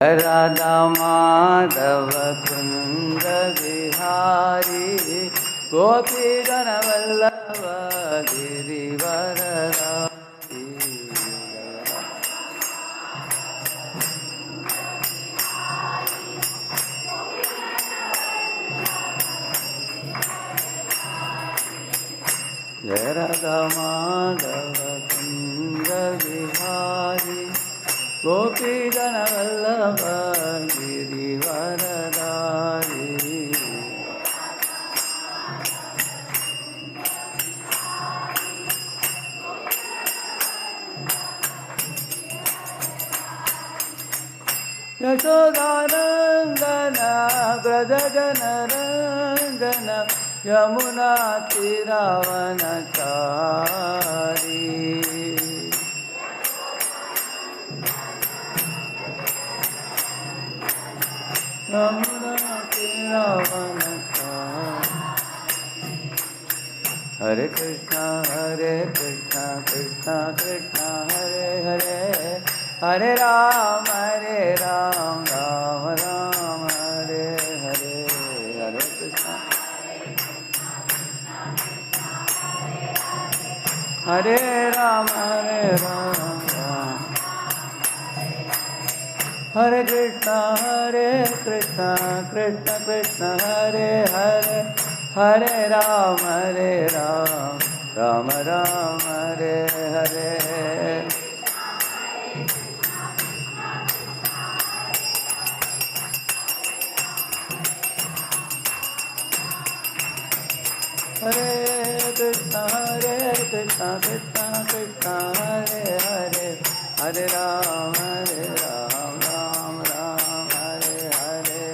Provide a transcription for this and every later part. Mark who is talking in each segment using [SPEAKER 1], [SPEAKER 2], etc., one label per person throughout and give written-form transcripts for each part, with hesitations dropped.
[SPEAKER 1] राधा माधव कुंद बिहारी गोपी जन वल्लभ गिरिवरधारी। जय राधा माधव कुंद बिहारी गोपी जन वल्लभ गिरिवरधारी। यशोदानंदन व्रज जन रंजन यमुना तीरावनचारी। यमुना तीरावनचारी। हरे कृष्णा कृष्णा कृष्णा हरे हरे हरे राम राम राम हरे हरे। हरे कृष्णा हरे राम हरे कृष्णा कृष्णा कृष्णा हरे हरे हरे राम राम राम हरे हरे। हरे कृष्णा कृष्णा कृष्णा हरे हरे हरे राम राम हरे हरे।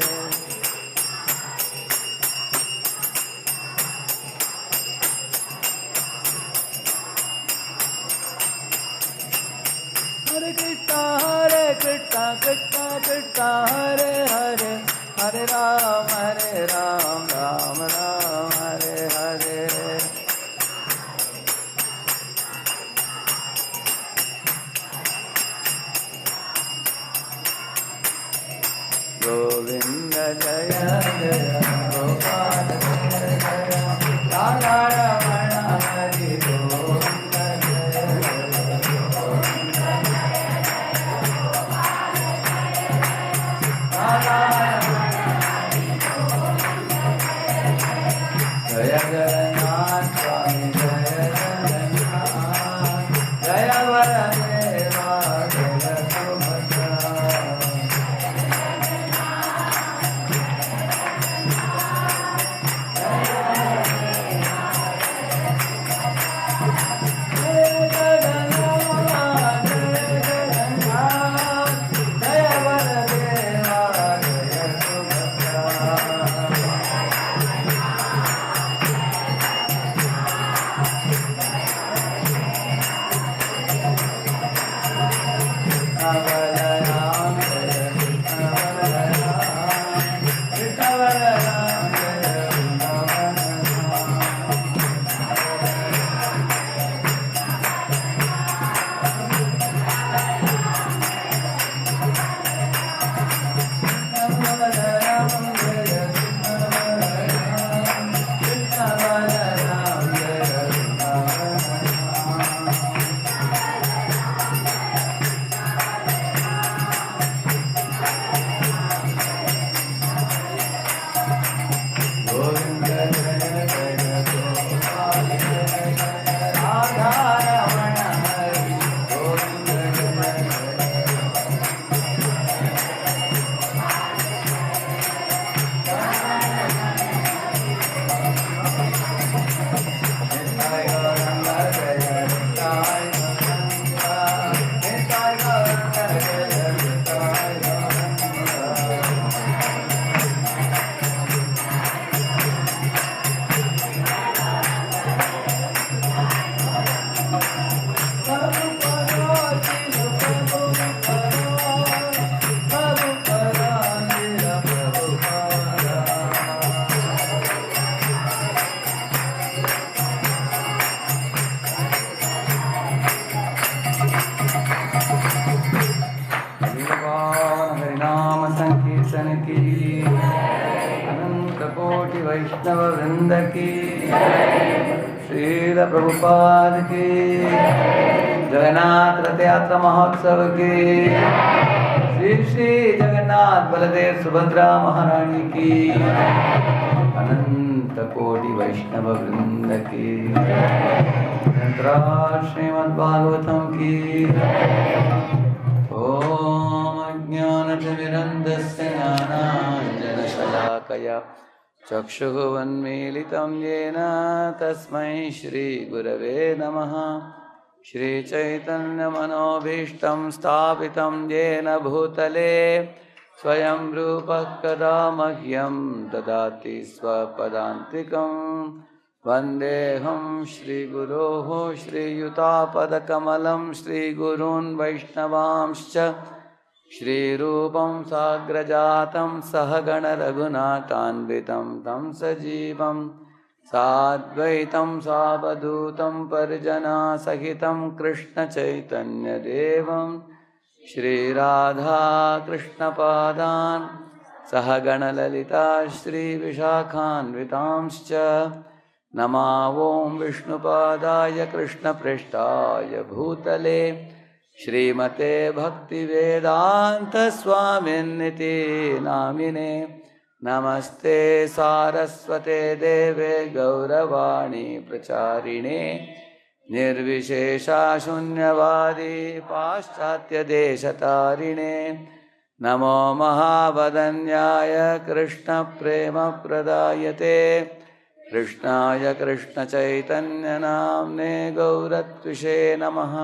[SPEAKER 1] हरे कृष्णा कृष्णा कृष्णा हरे हरे हरे राम राम हरे हरे। गोविंद जय जय गोपाल जय जय राधा रमण हरि गोविंद जय जय जगन्नाथ स्वामी जय जगन्नाथ जय वरदेवा जय सुभद्रा। दर्शन की, अनंत कोटि वैष्णव वृंद की, श्रील प्रभुपाद की, जगन्नाथ रथ यात्रा महोत्सव की, श्री श्री जगन्नाथ बलदेव सुभद्रा महारानी की, अनंत कोटि वैष्णव वृंद की, श्रीमद्भागवतम की। ओम अज्ञानतिमिरन्धस्य ज्ञानाञ्जनशलाकया चक्षुरुन्मीलितं येन तस्मै श्रीगुरवे नमः। श्रीचैतन्यमनोभीष्टं स्थापितं येन भूतले स्वयं रूपः कदा मह्यं ददाति स्वपदान्तिकम्। वन्देऽहं श्रीगुरोः श्रीयुतापदकमलं श्रीगुरून् वैष्णवांश्च श्रीरूपं साग्रजातं सहगणरघुनाथान्वितं तं सजीवं साद्वैतं सावधूतं परिजनसहितं कृष्णचैतन्यदेवं श्रीराधाकृष्णपादान् सहगणललिता श्रीविशाखान्वितांश्च नमावों विष्णुपादाय कृष्णप्रेष्ठाय भूतले श्रीमते भक्तिवेदांत स्वामिन्निति नामिने। नमस्ते सारस्वते देवे गौरवाणी प्रचारिणे निर्विशेषा शून्यवादी पाश्चात्य देशतारिणे। नमो महावदन्याय कृष्ण प्रेम प्रदायते कृष्णाय कृष्ण चैतन्य नाम्ने गौरत्विषे नमः।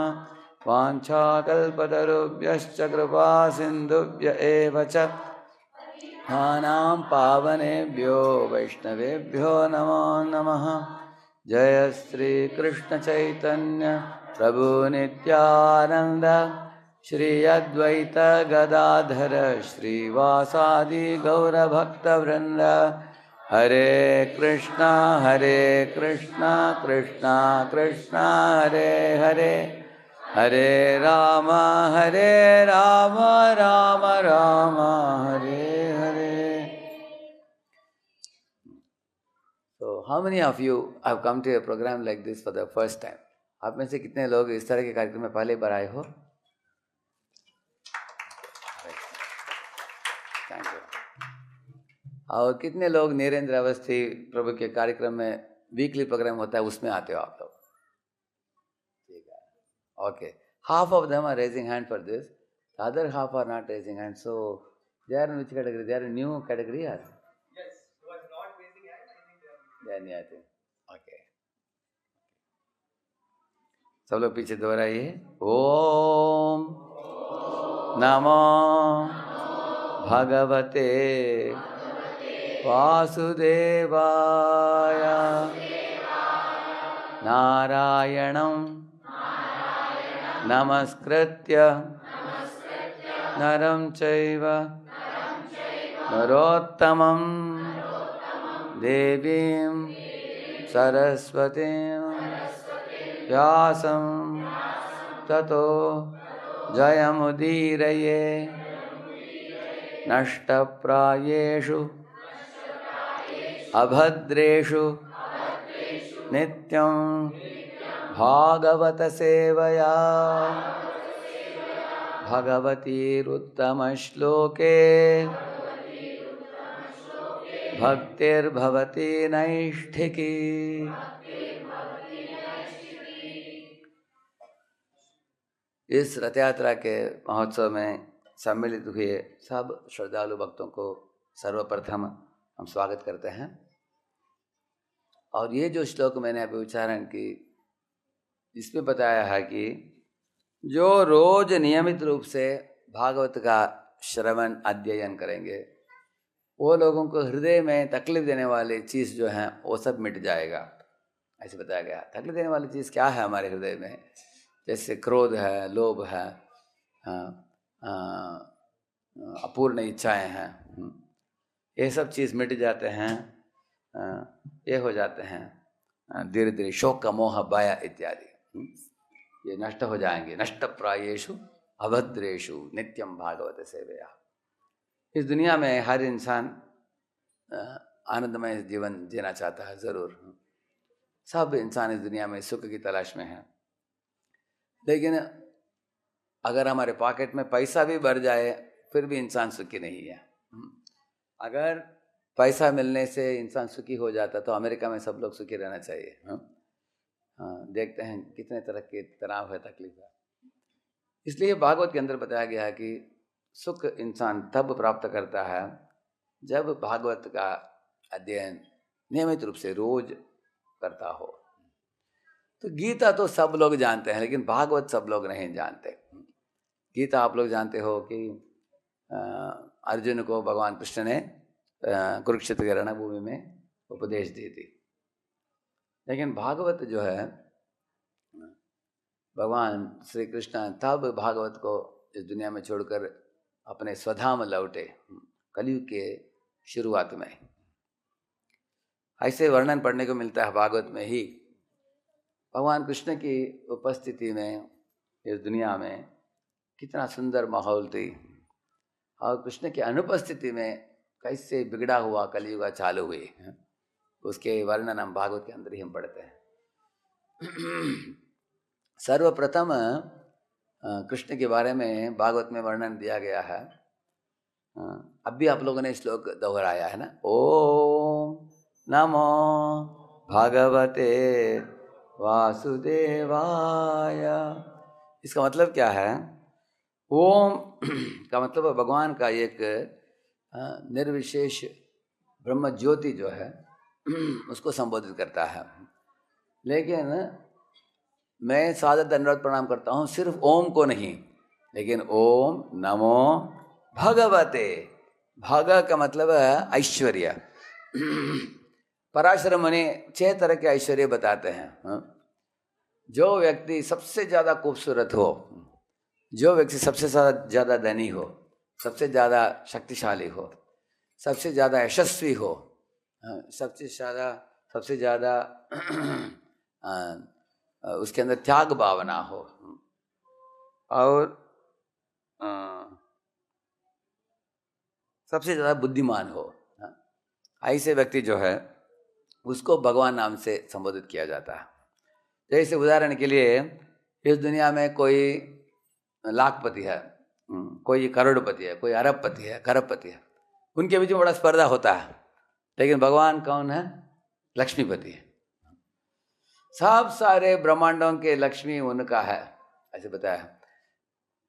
[SPEAKER 1] वाञ्छाकल्पतरुभ्यश्च कृपा सिन्धुभ्य एव च नानां पावनेभ्यो वैष्णवेभ्यो नमो नमः। जय श्री कृष्ण चैतन्य प्रभु नित्यानंद श्री अद्वैत गदाधर श्रीवासादि गौरभक्तवृंद। हरे कृष्णा कृष्णा कृष्णा हरे हरे, हरे Ram Ram Ram Hare Hare. So how many of you have come to a program like this for the first time? आप में से कितने लोग इस तरह के कार्यक्रम में पहले बार आए हो? Thank you. और कितने लोग नीरेंद्र अवस्थी प्रभु के कार्यक्रम में वीकली प्रोग्राम होता है उसमें आते हो आप लोग? ठीक है, okay. Half of them are raising hand for this, the other half are not raising hand. So they are in which category? They are in new category are? Yes, who are not raising hand, I think they are new. Okay, सब लोग पीछे दोहराइए। ओम नमो भगवते वासुदेवाय नारायणं नमस्कृत्य नरं चैव नरोत्तमं देवीं सरस्वतीं व्यासं ततो जयमुदीरये। नष्टप्रायेषु अभद्रेषु नित्यं भागवत सेवया भगवतीरुत्तमश्लोके भक्तिर्भवति नैष्ठिकी। इस रथ यात्रा के महोत्सव में सम्मिलित हुए सब श्रद्धालु भक्तों को सर्वप्रथम हम स्वागत करते हैं। और ये जो श्लोक मैंने अभी उच्चारण की, इसमें बताया है कि जो रोज नियमित रूप से भागवत का श्रवण अध्ययन करेंगे वो लोगों को हृदय में तकलीफ देने वाली चीज़ जो है वो सब मिट जाएगा, ऐसे बताया गया। तकलीफ देने वाली चीज़ क्या है हमारे हृदय में? जैसे क्रोध है, लोभ है, अपूर्ण इच्छाएं हैं, ये सब चीज़ मिट जाते हैं, ये हो जाते हैं धीरे धीरे। शोक का मोह भय इत्यादि ये नष्ट हो जाएंगे। नष्ट प्रायेषु अभद्रेषु नित्यम भागवत सेवया। इस दुनिया में हर इंसान आनंदमय जीवन जीना चाहता है, ज़रूर। सब इंसान इस दुनिया में सुख की तलाश में है। लेकिन अगर हमारे पॉकेट में पैसा भी भर जाए फिर भी इंसान सुखी नहीं है। अगर पैसा मिलने से इंसान सुखी हो जाता तो अमेरिका में सब लोग सुखी रहना चाहिए। हाँ, देखते हैं कितने तरह के तनाव है, तकलीफ है। इसलिए भागवत के अंदर बताया गया है कि सुख इंसान तब प्राप्त करता है जब भागवत का अध्ययन नियमित रूप से रोज करता हो। तो गीता तो सब लोग जानते हैं, लेकिन भागवत सब लोग नहीं जानते। गीता आप लोग जानते हो कि अर्जुन को भगवान कृष्ण ने कुरुक्षेत्र के रणभूमि में उपदेश दी थी। लेकिन भागवत जो है, भगवान श्री कृष्ण तब भागवत को इस दुनिया में छोड़कर अपने स्वधाम लौटे, कलयुग के शुरुआत में। ऐसे वर्णन पढ़ने को मिलता है भागवत में ही। भगवान कृष्ण की उपस्थिति में इस दुनिया में कितना सुंदर माहौल थी, और कृष्ण की अनुपस्थिति में कैसे बिगड़ा हुआ कलयुग चालू हुई, उसके वर्णन हम भागवत के अंदर ही हम पढ़ते हैं। सर्वप्रथम कृष्ण के बारे में भागवत में वर्णन दिया गया है। अब भी आप लोगों ने श्लोक दोहराया है ना, ओम नमो भगवते वासुदेवाय। इसका मतलब क्या है? ओम का मतलब भगवान का एक निर्विशेष ब्रह्म ज्योति जो है उसको संबोधित करता है। लेकिन मैं सादर दंडवत प्रणाम करता हूँ सिर्फ ओम को नहीं, लेकिन ओम नमो भगवते। भग का मतलब है ऐश्वर्य। पराशर मुनि 6 तरह के ऐश्वर्य बताते हैं। जो व्यक्ति सबसे ज़्यादा खूबसूरत हो, जो व्यक्ति सबसे ज़्यादा धनी हो, सबसे ज़्यादा शक्तिशाली हो, सबसे ज़्यादा यशस्वी हो, सबसे ज़्यादा उसके अंदर त्याग भावना हो, और सबसे ज़्यादा बुद्धिमान हो, ऐसे व्यक्ति जो है उसको भगवान नाम से संबोधित किया जाता है। जैसे उदाहरण के लिए इस दुनिया में कोई लाखपति है, कोई करोड़पति है, कोई अरबपति है, खरबपति है, उनके बीच में बड़ा स्पर्धा होता है। लेकिन भगवान कौन है? लक्ष्मीपति है। सब सारे ब्रह्मांडों के लक्ष्मी उनका है, ऐसे बताया।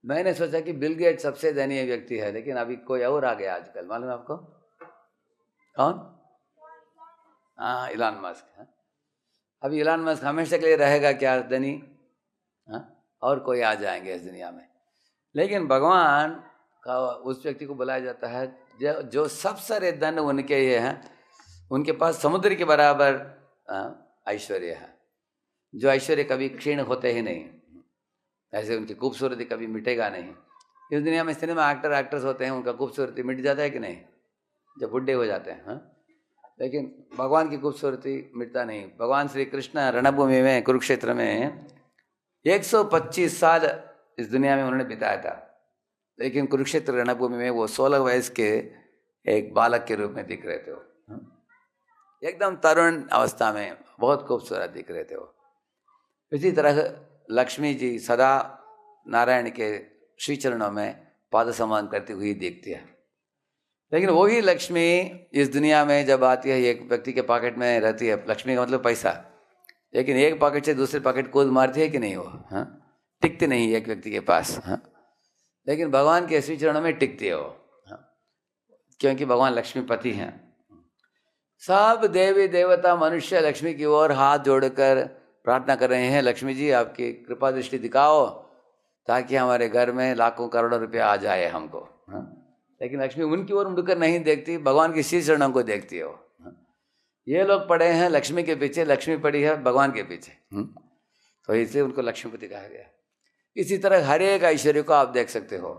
[SPEAKER 1] मैंने सोचा कि बिल गेट सबसे धनी व्यक्ति है, लेकिन अभी कोई और आ गया आजकल, मालूम है आपको? कौन? हाँ, इलान मस्क। अभी इलान मस्क हमेशा के लिए रहेगा क्या धनी? और कोई आ जाएंगे इस दुनिया में। लेकिन भगवान का उस व्यक्ति को बुलाया जाता है जो सब सारे धन उनके ये हैं, उनके पास समुद्र के बराबर ऐश्वर्य है, जो ऐश्वर्य कभी क्षीण होते ही नहीं, ऐसे उनकी खूबसूरती कभी मिटेगा नहीं। इस दुनिया में सिनेमा एक्टर्स होते हैं, उनका खूबसूरती मिट जाता है कि नहीं, जब बुढ़े हो जाते हैं। लेकिन भगवान की खूबसूरती मिटता नहीं। भगवान श्री कृष्ण रणभूमि में कुरुक्षेत्र में 125 साल इस दुनिया में उन्होंने बिताया था, लेकिन कुरुक्षेत्र रणभूमि में वो 16 वर्ष के एक बालक के रूप में दिख रहे थे। वो एकदम तरुण अवस्था में बहुत खूबसूरत दिख रहे थे वो। इसी तरह लक्ष्मी जी सदा नारायण के श्री चरणों में पाद सम्मान करती हुई दिखती है। लेकिन वही लक्ष्मी इस दुनिया में जब आती है, एक व्यक्ति के पॉकेट में रहती है। लक्ष्मी का मतलब पैसा, लेकिन एक पॉकेट से दूसरे पॉकेट कूद मारती है कि नहीं? वो टिकती नहीं एक व्यक्ति के पास। लेकिन भगवान के श्री चरणों में टिकती है वो, क्योंकि भगवान लक्ष्मीपति हैं। सब देवी देवता मनुष्य लक्ष्मी की ओर हाथ जोड़कर प्रार्थना कर रहे हैं, लक्ष्मी जी आपकी कृपा दृष्टि दिखाओ ताकि हमारे घर में लाखों करोड़ों रुपया आ जाए हमको। लेकिन लक्ष्मी उनकी ओर मुड़कर नहीं देखती, भगवान के श्री चरणों को देखती है वो। ये लोग पड़े हैं लक्ष्मी के पीछे, लक्ष्मी पड़ी है भगवान के पीछे, तो इसलिए उनको लक्ष्मीपति कहा गया। इसी तरह हर एक ऐश्वर्य को आप देख सकते हो,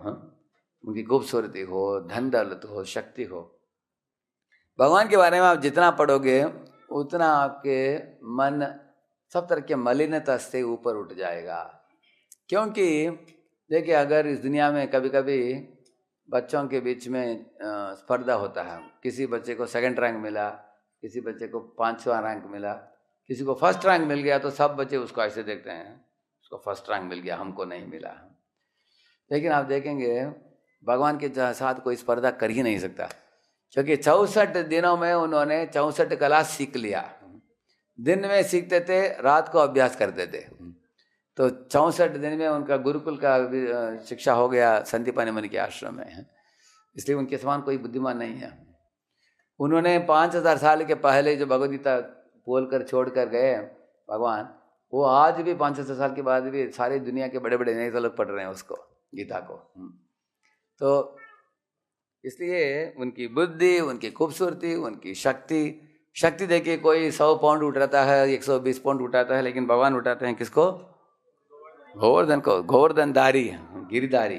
[SPEAKER 1] उनकी खूबसूरती हो, धन दौलत हो, शक्ति हो। भगवान के बारे में आप जितना पढ़ोगे उतना आपके मन सब तरह के मलिनता से ऊपर उठ जाएगा। क्योंकि देखिए, अगर इस दुनिया में कभी कभी बच्चों के बीच में स्पर्धा होता है। किसी बच्चे को सेकंड रैंक मिला, किसी बच्चे को 5वां रैंक मिला, किसी को फर्स्ट रैंक मिल गया, तो सब बच्चे उसको ऐसे देखते हैं, उसको फर्स्ट रैंक मिल गया, हमको नहीं मिला। लेकिन आप देखेंगे भगवान के साथ कोई स्पर्धा कर ही नहीं सकता, क्योंकि 64 दिनों में उन्होंने 64 कला सीख लिया। दिन में सीखते थे, रात को अभ्यास करते थे, तो 64 दिन में उनका गुरुकुल का शिक्षा हो गया संदीपानि मुनि के आश्रम में। इसलिए उनके समान कोई बुद्धिमान नहीं है। उन्होंने 5000 साल के पहले जो भगवद गीता बोल कर छोड़ कर गए भगवान, वो आज भी 5000 साल के बाद भी सारी दुनिया के बड़े बड़े नेता लोग पढ़ रहे हैं उसको, गीता को। तो इसलिए उनकी बुद्धि, उनकी खूबसूरती, उनकी शक्ति देखिए, कोई 100 पाउंड उठाता है, 120 पाउंड उठाता है, लेकिन भगवान उठाते हैं किसको? गोवर्धन को, गोवर्धनधारी, गिरिधारी।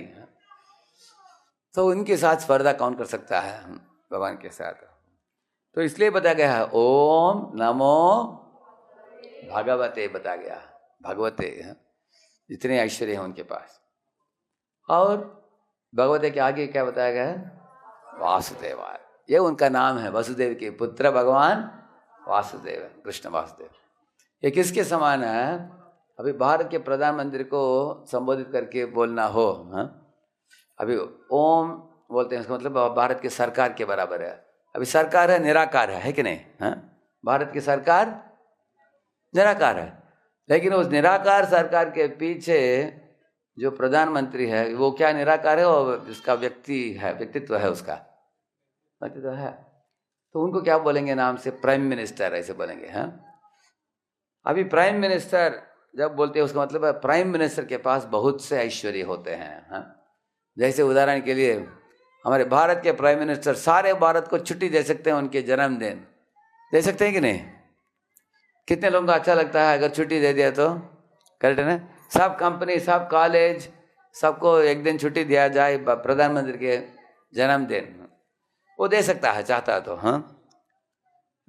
[SPEAKER 1] तो उनके साथ स्पर्धा कौन कर सकता है भगवान के साथ? तो इसलिए बताया गया है ओम नमो भगवते, बता गया भगवते, जितने ऐश्वर्य हैं उनके पास। और भगवते के आगे क्या बताया गया है? वासुदेवाय, ये उनका नाम है, वसुदेव के पुत्र भगवान वासुदेव, कृष्ण वासुदेव। ये किसके समान है? अभी भारत के प्रधानमंत्री को संबोधित करके बोलना हो, अभी ओम बोलते हैं, इसका मतलब भारत की सरकार के बराबर है। अभी सरकार है, निराकार है कि नहीं? भारत की सरकार निराकार है, लेकिन उस निराकार सरकार के पीछे जो प्रधानमंत्री है वो क्या निराकार है? और जिसका व्यक्तित्व है, उसका व्यक्तित्व है, तो उनको क्या बोलेंगे नाम से? प्राइम मिनिस्टर, ऐसे बोलेंगे। अभी प्राइम मिनिस्टर जब बोलते हैं, उसका मतलब है प्राइम मिनिस्टर के पास बहुत से ऐश्वर्य होते हैं। जैसे उदाहरण के लिए हमारे भारत के प्राइम मिनिस्टर सारे भारत को छुट्टी दे सकते हैं, उनके जन्मदिन दे सकते हैं कि नहीं? कितने लोगों को अच्छा लगता है अगर छुट्टी दे दिया तो? करेक्ट है ना? सब कंपनी, सब कॉलेज, सबको एक दिन छुट्टी दिया जाए प्रधानमंत्री के जन्मदिन, वो दे सकता है चाहता तो।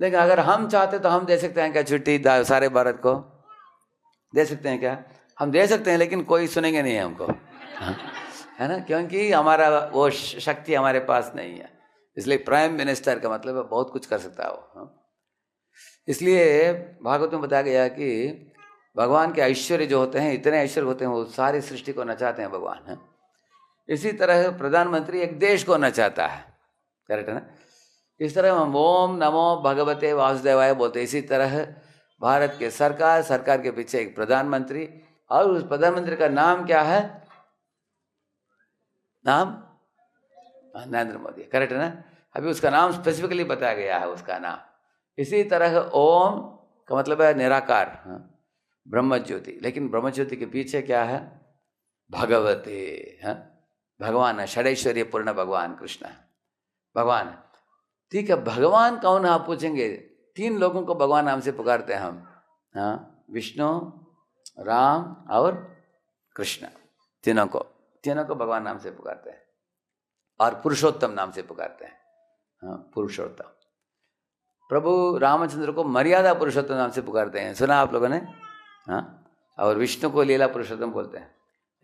[SPEAKER 1] लेकिन अगर हम चाहते तो हम दे सकते हैं क्या छुट्टी सारे भारत को? दे सकते हैं क्या? हम दे सकते हैं, लेकिन कोई सुनेंगे नहीं हमको, है ना? क्योंकि हमारा वो शक्ति हमारे पास नहीं है। इसलिए प्राइम मिनिस्टर का मतलब है बहुत कुछ कर सकता है वो। इसलिए भागवत में बताया गया कि भगवान के ऐश्वर्य जो होते हैं, इतने ऐश्वर्य होते हैं, वो सारी सृष्टि को नचाते हैं भगवान। इसी तरह प्रधानमंत्री एक देश को नचाता है, करेक्ट है ना? इस तरह हम ओम नमो भगवते वासुदेवाय बोलते। इसी तरह भारत के सरकार के पीछे एक प्रधानमंत्री, और उस प्रधानमंत्री का नाम क्या है? नाम नरेंद्र मोदी, करेक्ट है ना? अभी उसका नाम स्पेसिफिकली बताया गया है, उसका नाम। इसी तरह ओम का मतलब है निराकार, ब्रह्म ज्योति, लेकिन ब्रह्म ज्योति के पीछे क्या है? भगवते, भगवान है, षडैश्वर्य पूर्ण भगवान कृष्ण भगवान। ठीक है, भगवान कौन है आप पूछेंगे? 3 लोगों को भगवान नाम से पुकारते हैं हम, विष्णु, राम और कृष्ण। तीनों को भगवान नाम से पुकारते हैं, और पुरुषोत्तम नाम से पुकारते हैं। पुरुषोत्तम, प्रभु रामचंद्र को मर्यादा पुरुषोत्तम नाम से पुकारते हैं, सुना आप लोगों ने? और विष्णु को लीला पुरुषोत्तम बोलते हैं,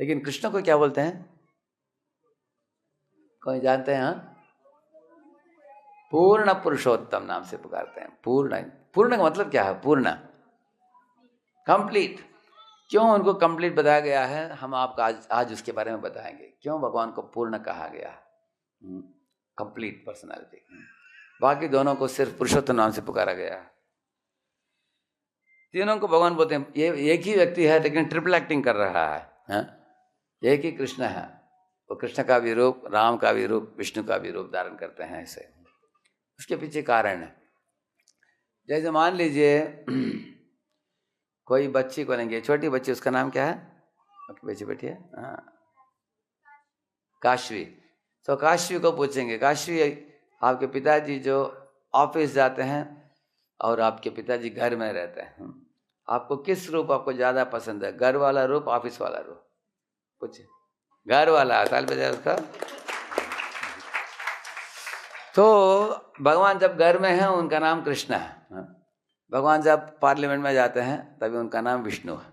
[SPEAKER 1] लेकिन कृष्ण को क्या बोलते हैं? कोई जानते हैं? पूर्ण पुरुषोत्तम नाम से पुकारते हैं। पूर्ण का मतलब क्या है? पूर्ण, कंप्लीट। क्यों उनको कंप्लीट बताया गया है? हम आपको आज उसके बारे में बताएंगे, क्यों भगवान को पूर्ण कहा गया, कंप्लीट पर्सनालिटी। बाकी दोनों को सिर्फ पुरुषोत्तम नाम से पुकारा गया है। तीनों को भगवान बोलते हैं। ये एक ही व्यक्ति है, लेकिन ट्रिपल एक्टिंग कर रहा है। एक ही कृष्ण है, वो कृष्ण का भी रूप, राम का भी रूप, विष्णु का भी रूप धारण करते हैं। ऐसे उसके पीछे कारण है। जैसे मान लीजिए कोई बच्ची को लेंगे, छोटी बच्ची, उसका नाम क्या है? बच्ची बैठी है, काशवी। तो काशवी को पूछेंगे, काशवी आपके पिताजी जो ऑफिस जाते हैं और आपके पिताजी घर में रहते हैं, आपको किस रूप आपको ज़्यादा पसंद है? घर वाला रूप, ऑफिस वाला रूप? पूछे। घर वाला, ताल बजाए उसका। तो भगवान जब घर में हैं उनका नाम कृष्ण है, भगवान जब पार्लियामेंट में जाते हैं तभी उनका नाम विष्णु है।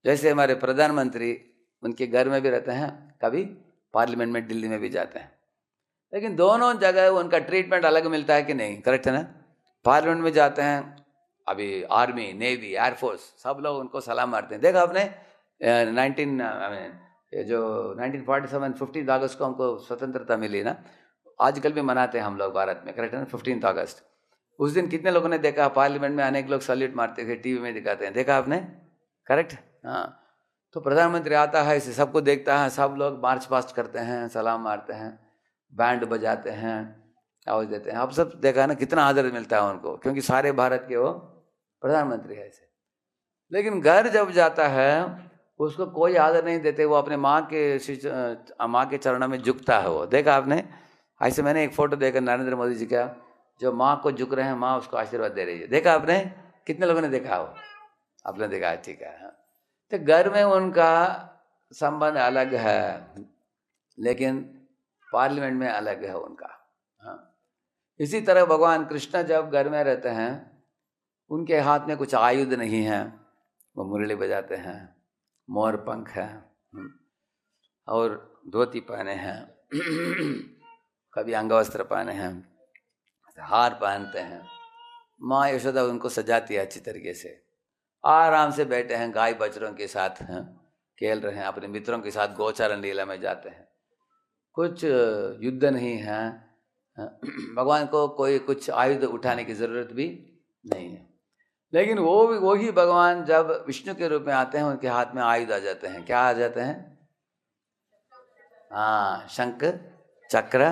[SPEAKER 1] जैसे हमारे प्रधानमंत्री उनके घर में भी रहते हैं, कभी पार्लियामेंट में दिल्ली में भी जाते हैं, लेकिन दोनों जगह उनका ट्रीटमेंट अलग मिलता है कि नहीं, करेक्ट है ना। पार्लियामेंट में जाते हैं, अभी आर्मी, नेवी, एयरफोर्स सब लोग उनको सलाम मारते हैं। देखा आपने 1947 15 अगस्त को हमको स्वतंत्रता मिली ना, आजकल भी मनाते हैं हम लोग भारत में, करेक्ट है ना, 15 अगस्त। उस दिन कितने लोगों ने देखा, पार्लियामेंट में अनेक लोग सैल्यूट मारते थे, टीवी में दिखाते हैं, देखा आपने, करेक्ट। हाँ, तो प्रधानमंत्री आता है, इसे सबको देखता है, सब लोग मार्च पास्ट करते हैं, सलाम मारते हैं, बैंड बजाते हैं, आवाज देते हैं। आप सब देखा है ना, कितना आदर मिलता है उनको, क्योंकि सारे भारत के वो प्रधानमंत्री है ऐसे। लेकिन घर जब जाता है उसको कोई आदर नहीं देते, वो अपने माँ के चरणों में झुकता है, वो देखा आपने। ऐसे मैंने एक फोटो देखा नरेंद्र मोदी जी का, जो माँ को झुक रहे हैं, माँ उसको आशीर्वाद दे रही है, देखा आपने, कितने लोगों ने देखा हो, आपने देखा है, ठीक है। तो घर में उनका संबंध अलग है, लेकिन पार्लियामेंट में अलग है उनका। हाँ, इसी तरह भगवान कृष्ण जब घर में रहते हैं, उनके हाथ में कुछ आयुध नहीं है, वो मुरली बजाते हैं, मोर पंख है और धोती पहने हैं, कभी अंगवस्त्र पहने हैं, हार पहनते हैं। माँ यशोदा उनको सजाती है अच्छी तरीके से, आराम से बैठे हैं, गाय बछड़ों के साथ हैं, खेल रहे हैं, अपने मित्रों के साथ गोचारण लीला में जाते हैं, कुछ युद्ध नहीं है, भगवान को कोई कुछ आयुध उठाने की जरूरत भी नहीं है। लेकिन वही भगवान जब विष्णु के रूप में आते हैं, उनके हाथ में आयुध आ जाते हैं। क्या आ जाते हैं? हाँ, शंख, चक्र,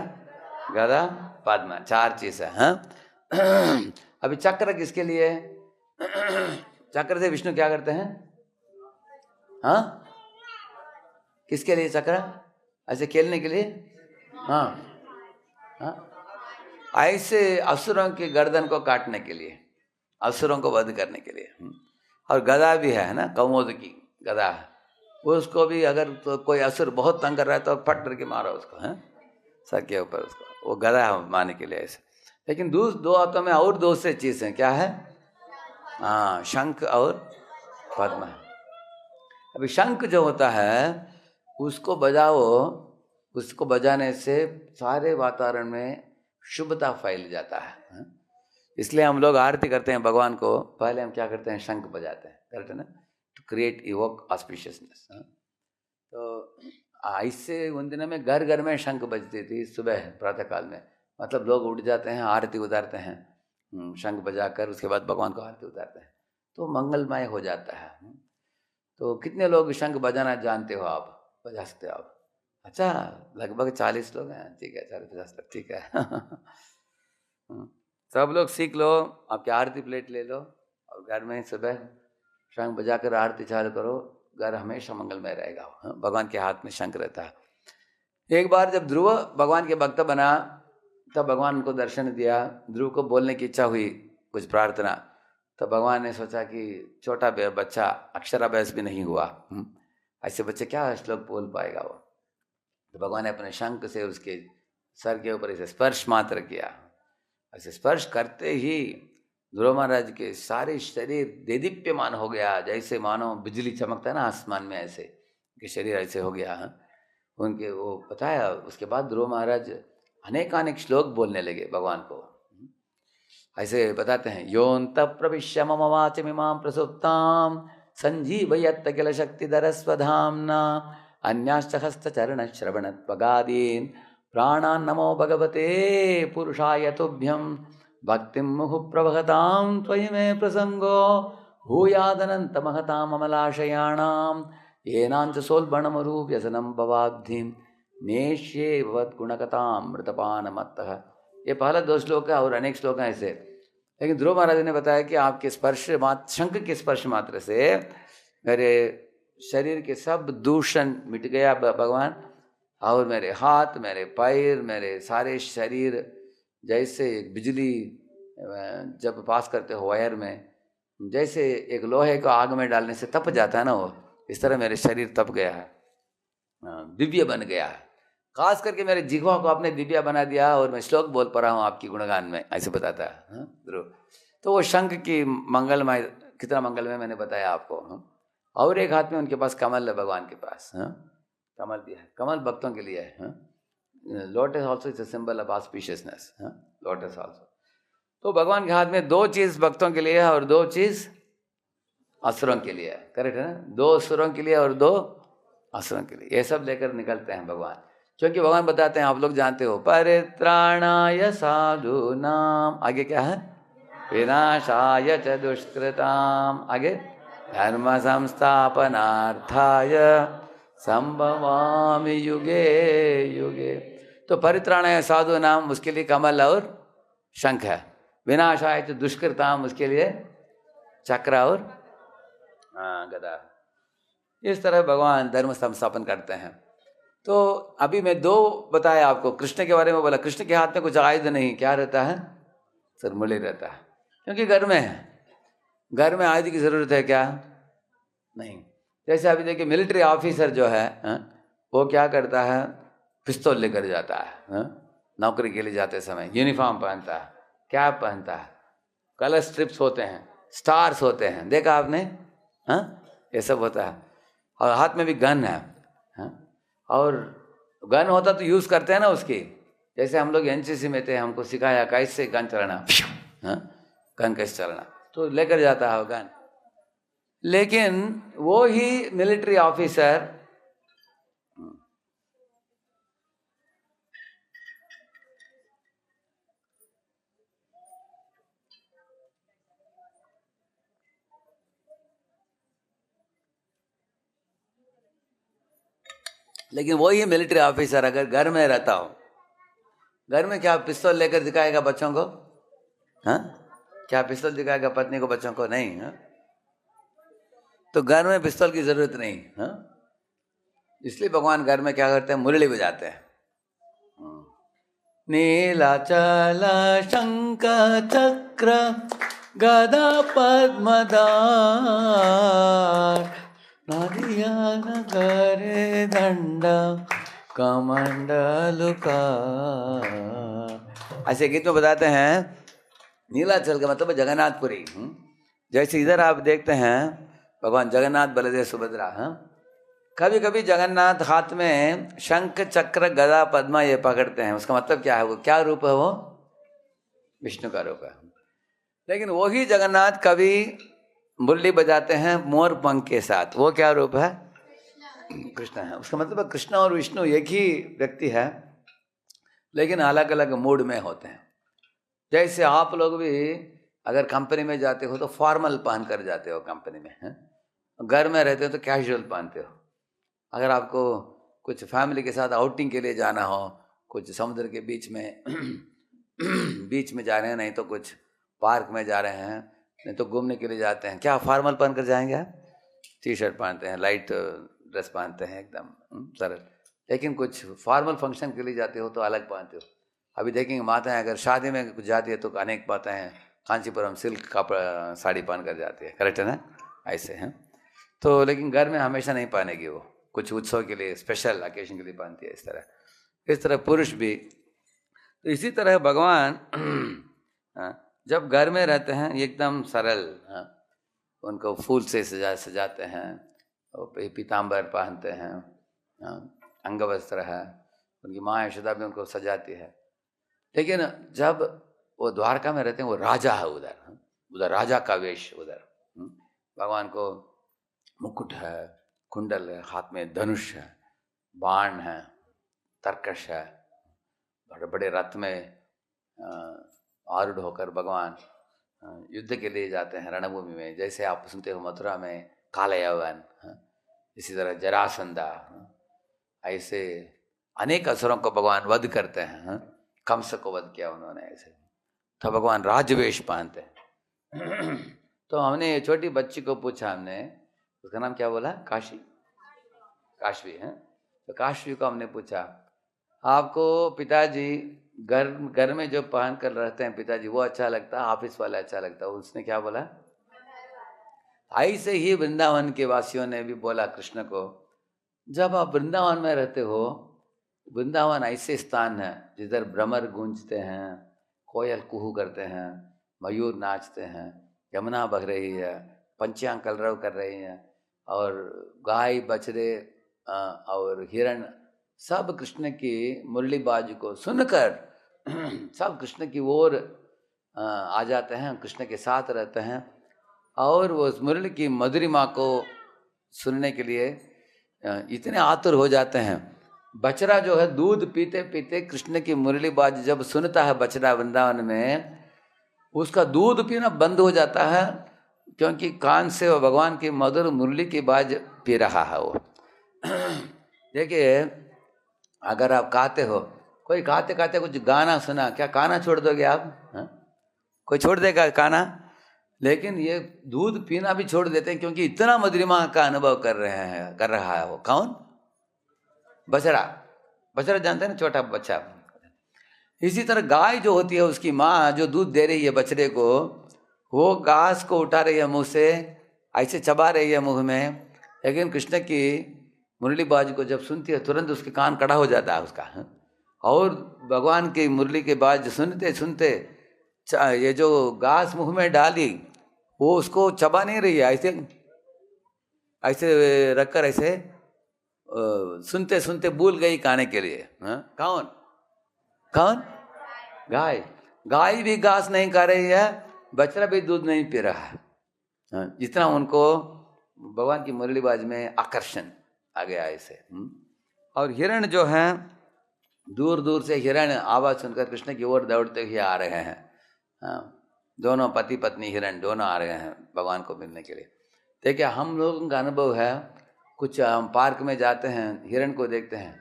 [SPEAKER 1] गदा, पद्म, 4 चीज है। हाँ, अभी चक्र किसके लिए? चक्र से विष्णु क्या करते हैं? हाँ, किसके लिए चक्र? ऐसे खेलने के लिए? हाँ, हाँ, ऐसे असुरों की गर्दन को काटने के लिए, असुरों को वध करने के लिए। और गदा भी है ना, कौमोद की गदा है, उसको भी अगर तो कोई असुर बहुत तंग कर रहा है तो फट करके मारो उसको, है सर के ऊपर उसको, वो गदा है मारने के लिए ऐसे। लेकिन दो हाथों में और 2 से चीज है, क्या है? हाँ, शंख और पद्म। अभी शंख जो होता है उसको बजाओ, उसको बजाने से सारे वातावरण में शुभता फैल जाता है। इसलिए हम लोग आरती करते हैं भगवान को, पहले हम क्या करते हैं? शंख बजाते हैं, करते हैं ना, टू क्रिएट इवोक ऑस्पिशियसनेस। तो इससे उन दिनों में घर घर में शंख बजती थी सुबह प्रातः काल में, मतलब लोग उठ जाते हैं, आरती उतारते हैं, शंख बजाकर, उसके बाद भगवान को आरती उतारते हैं, तो मंगलमय हो जाता है। तो कितने लोग शंख बजाना जानते हो आप? बजा सकते हो आप? अच्छा, लगभग 40 लोग हैं, ठीक है, 40-50 लोग, ठीक है। सब लोग सीख लो, आपकी आरती प्लेट ले लो और घर में सुबह शंख बजाकर आरती चालू करो, घर हमेशा मंगलमय रहेगा। भगवान के हाथ में शंख रहता है। एक बार जब ध्रुव भगवान के भक्त बना, तब भगवान को दर्शन दिया, ध्रुव को बोलने की इच्छा हुई, कुछ प्रार्थना, तो भगवान ने सोचा कि छोटा बच्चा, अक्षराभ्यास भी नहीं हुआ, ऐसे बच्चे क्या श्लोक बोल पाएगा वो। तो भगवान ने अपने शंख से उसके सर के ऊपर इसे स्पर्श मात्र किया। ऐसे स्पर्श करते ही ध्रुव महाराज के सारे शरीर देदीप्यमान हो गया, जैसे मानो बिजली चमकता है ना आसमान में, ऐसे कि शरीर ऐसे हो गया। उनके वो बताया, उसके बाद ध्रुव महाराज अनेकानेक श्लोक बोलने लगे भगवान को। ऐसे बताते हैं, योऽन्त प्रविश्य मम वाचमिमां प्रसुप्तां संजीवयत्त किल शक्तिधर स्वधाम्ना अन्याश्च हस्तचरणश्रवणत्वगादीन् प्राणान् नमो भगवते पुरुषाय तुभ्यं भक्तिं मुहुः प्रवहतां त्वयि मे प्रसंगो भूयादनन्तमहतां अमलाशयाणां येनाञ्च सोल्बणमरूप्यसनं भवाब्धिं नेष्ये भवद्गुणकथामृतपानमत्तः। ये पहला 2 श्लोक है और अनेक श्लोक हैं ऐसे। लेकिन ध्रुव महाराज ने बताया कि आपके स्पर्श मात्र, शंख के स्पर्श मात्र से मेरे शरीर के सब दूषण मिट गया भगवान, और मेरे हाथ, मेरे पैर, मेरे सारे शरीर जैसे बिजली जब पास करते हो वायर में, जैसे एक लोहे को आग में डालने से तप जाता है ना, वो इस तरह मेरे शरीर तप गया है, दिव्य बन गया है। खास करके मेरे जिह्वा को आपने दिव्या बना दिया और मैं श्लोक बोल पा रहा हूँ आपकी गुणगान में, ऐसे बताता है ध्रुव। तो वो शंख की मंगलमय, कितना मंगलमय मैंने बताया आपको। और एक हाथ में उनके पास कमल है भगवान के पास, कमल भी है, कमल भक्तों के लिए है। Lotus also is a symbol of auspiciousness, lotus also. तो भगवान के हाथ में 2 चीज भक्तों के लिए है और 2 चीज असुरों के लिए है, करेक्ट है ना? 2 असुरों के लिए और 2 असुरों के लिए, ये सब लेकर निकलते हैं भगवान। क्योंकि भगवान बताते हैं, आप लोग जानते हो, परित्राणाय साधूनाम, आगे क्या है? विनाशाय च दुष्कृताम, आगे धर्म संस्थापनार्थाय संभवामि युगे युगे। तो परित्राणाय साधूनाम, उसके लिए कमल और शंख है। विनाशाय च दुष्कृताम, उसके लिए चक्र और गदा। इस तरह भगवान धर्म संस्थापन करते हैं। तो अभी मैं 2 बताया आपको, कृष्ण के बारे में बोला, कृष्ण के हाथ में कुछ आयुध नहीं, क्या रहता है? सर मुरली रहता है, क्योंकि घर में है। घर में आयुध की जरूरत है क्या? नहीं। जैसे अभी देखिए मिलिट्री ऑफिसर जो है, वो क्या करता है? पिस्तौल लेकर जाता है, नौकरी के लिए जाते समय यूनिफॉर्म पहनता है, कैप पहनता है, कलर स्ट्रिप्स होते हैं, स्टार्स होते हैं, देखा आपने? ये सब होता है। और हाथ में भी गन है, और गन होता तो यूज़ करते हैं ना उसकी। जैसे हम लोग एनसीसी में थे, हमको सिखाया कैसे गन चलाना, गन कैसे चलाना, तो लेकर जाता है गन। लेकिन वो ही मिलिट्री ऑफिसर अगर घर में रहता हो, घर में क्या पिस्तौल लेकर दिखाएगा बच्चों को? क्या पिस्तौल दिखाएगा पत्नी को, बच्चों को? नहीं। तो घर में पिस्तौल की जरूरत नहीं। इसलिए भगवान घर में क्या करते हैं? मुरली बजाते हैं। नीलाचल शंख चक्र गदा पद्मधार, नदिया नगरे दंड कमंडलुका। ऐसे गीत में बताते हैं। नीलाचल का मतलब जगन्नाथपुरी। जैसे इधर आप देखते हैं भगवान जगन्नाथ, बलदेव, सुभद्रा। कभी कभी जगन्नाथ हाथ में शंख चक्र गदा पद्मा ये पकड़ते हैं, उसका मतलब क्या है? वो क्या रूप है? वो विष्णु का रूप है। लेकिन वही जगन्नाथ कभी मुरली बजाते हैं मोर पंख के साथ, वो क्या रूप है? कृष्ण है। उसका मतलब कृष्ण और विष्णु एक ही व्यक्ति है, लेकिन अलग अलग मूड में होते हैं। जैसे आप लोग भी अगर कंपनी में जाते हो तो फॉर्मल पहन कर जाते हो कंपनी में, घर में रहते हो तो कैजुअल पहनते हो। अगर आपको कुछ फैमिली के साथ आउटिंग के लिए जाना हो, कुछ समुद्र के बीच में बीच में जा रहे हैं, नहीं तो कुछ पार्क में जा रहे हैं, नहीं तो घूमने के लिए जाते हैं, क्या फॉर्मल पहन कर जाएंगे? टी शर्ट पहनते हैं, लाइट ड्रेस पहनते हैं, एकदम सरल। लेकिन कुछ फॉर्मल फंक्शन के लिए जाते हो तो अलग पहनते हो। अभी देखेंगे माताएं अगर शादी में कुछ जाती है तो अनेक माताएं कांचीपुरम सिल्क कपड़ा साड़ी पहन कर जाती है, करेक्ट है ना? ऐसे हैं। तो लेकिन घर में हमेशा नहीं पहनेगी, वो कुछ उत्सव के लिए, स्पेशल ओकेजन के लिए पहनती है। इस तरह पुरुष भी। तो इसी तरह भगवान जब घर में रहते हैं एकदम सरल, उनको फूल से सजाते हैं, पीताम्बर पहनते हैं, अंग वस्त्र है, उनकी माँ यशोदा भी उनको सजाती है। लेकिन जब वो द्वारका में रहते हैं, वो राजा है, उधर राजा का वेश। उधर भगवान को मुकुट है, कुंडल है, हाथ में धनुष है, बाण है, तरकश है, बड़े बड़े रथ में आरूढ़ होकर भगवान युद्ध के लिए जाते हैं रणभूमि में। जैसे आप सुनते हो मथुरा में कालयवन, इसी तरह जरासंधा, ऐसे अनेक असुरों को भगवान वध करते हैं। कंस को वध किया उन्होंने ऐसे। तो भगवान राजवेश पहनते हैं। तो हमने छोटी बच्ची को पूछा, हमने उसका नाम क्या बोला? काशवी है। तो काशवी को हमने पूछा, आपको पिताजी घर में जो पहन कर रहते हैं पिताजी, वो अच्छा लगता है, ऑफिस वाला अच्छा लगता है? उसने क्या बोला? ऐसे ही वृंदावन के वासियों ने भी बोला कृष्ण को, जब आप वृंदावन में रहते हो, वृंदावन ऐसे स्थान है जिधर भ्रमर गूंजते हैं, कोयल कुहू करते हैं, मयूर नाचते हैं, यमुना बह रही है, पंछियाँ कलरव कर रही हैं, और गाय बछड़े और हिरण सब कृष्ण की मुरली बाज को सुनकर सब कृष्ण की ओर आ जाते हैं, कृष्ण के साथ रहते हैं और वो उस मुरली की मधुरिमा को सुनने के लिए इतने आतुर हो जाते हैं। बछड़ा जो है दूध पीते पीते कृष्ण की मुरली बाज जब सुनता है बछड़ा वृंदावन में, उसका दूध पीना बंद हो जाता है, क्योंकि कान से वो भगवान की मधुर मुरली की बाज पी रहा है वो। देखिए, अगर आप गाते हो, कोई गाते गाते कुछ गाना सुना, क्या गाना छोड़ दोगे आप? हा? कोई छोड़ देगा गाना? लेकिन ये दूध पीना भी छोड़ देते हैं, क्योंकि इतना मधुरिमा का अनुभव कर रहा है वो। कौन? बछड़ा। बछड़ा जानते हैं ना, छोटा बच्चा। इसी तरह गाय जो होती है, उसकी माँ जो दूध दे रही है बछड़े को, वो घास को उठा रही है मुंह से, ऐसे चबा रही है मुंह में, लेकिन कृष्ण की मुरली बाज को जब सुनती है तुरंत उसके कान कड़ा हो जाता है उसका। और भगवान की मुरली के बाज सुनते सुनते ये जो घास मुंह में डाली वो उसको चबा नहीं रही है, ऐसे ऐसे रखकर ऐसे सुनते सुनते भूल गई खाने के लिए। कौन? कौन? गाय। गाय भी घास नहीं खा रही है, बछड़ा भी दूध नहीं पी रहा है, जितना उनको भगवान की मुरली बाज में आकर्षण आ गया ऐसे। और हिरण जो है, दूर दूर से हिरण आवाज सुनकर कृष्ण की ओर दौड़ते हुए आ रहे हैं। दोनों पति पत्नी हिरण दोनों आ रहे हैं भगवान को मिलने के लिए। देखिए, हम लोगों का अनुभव है, कुछ हम पार्क में जाते हैं, हिरण को देखते हैं,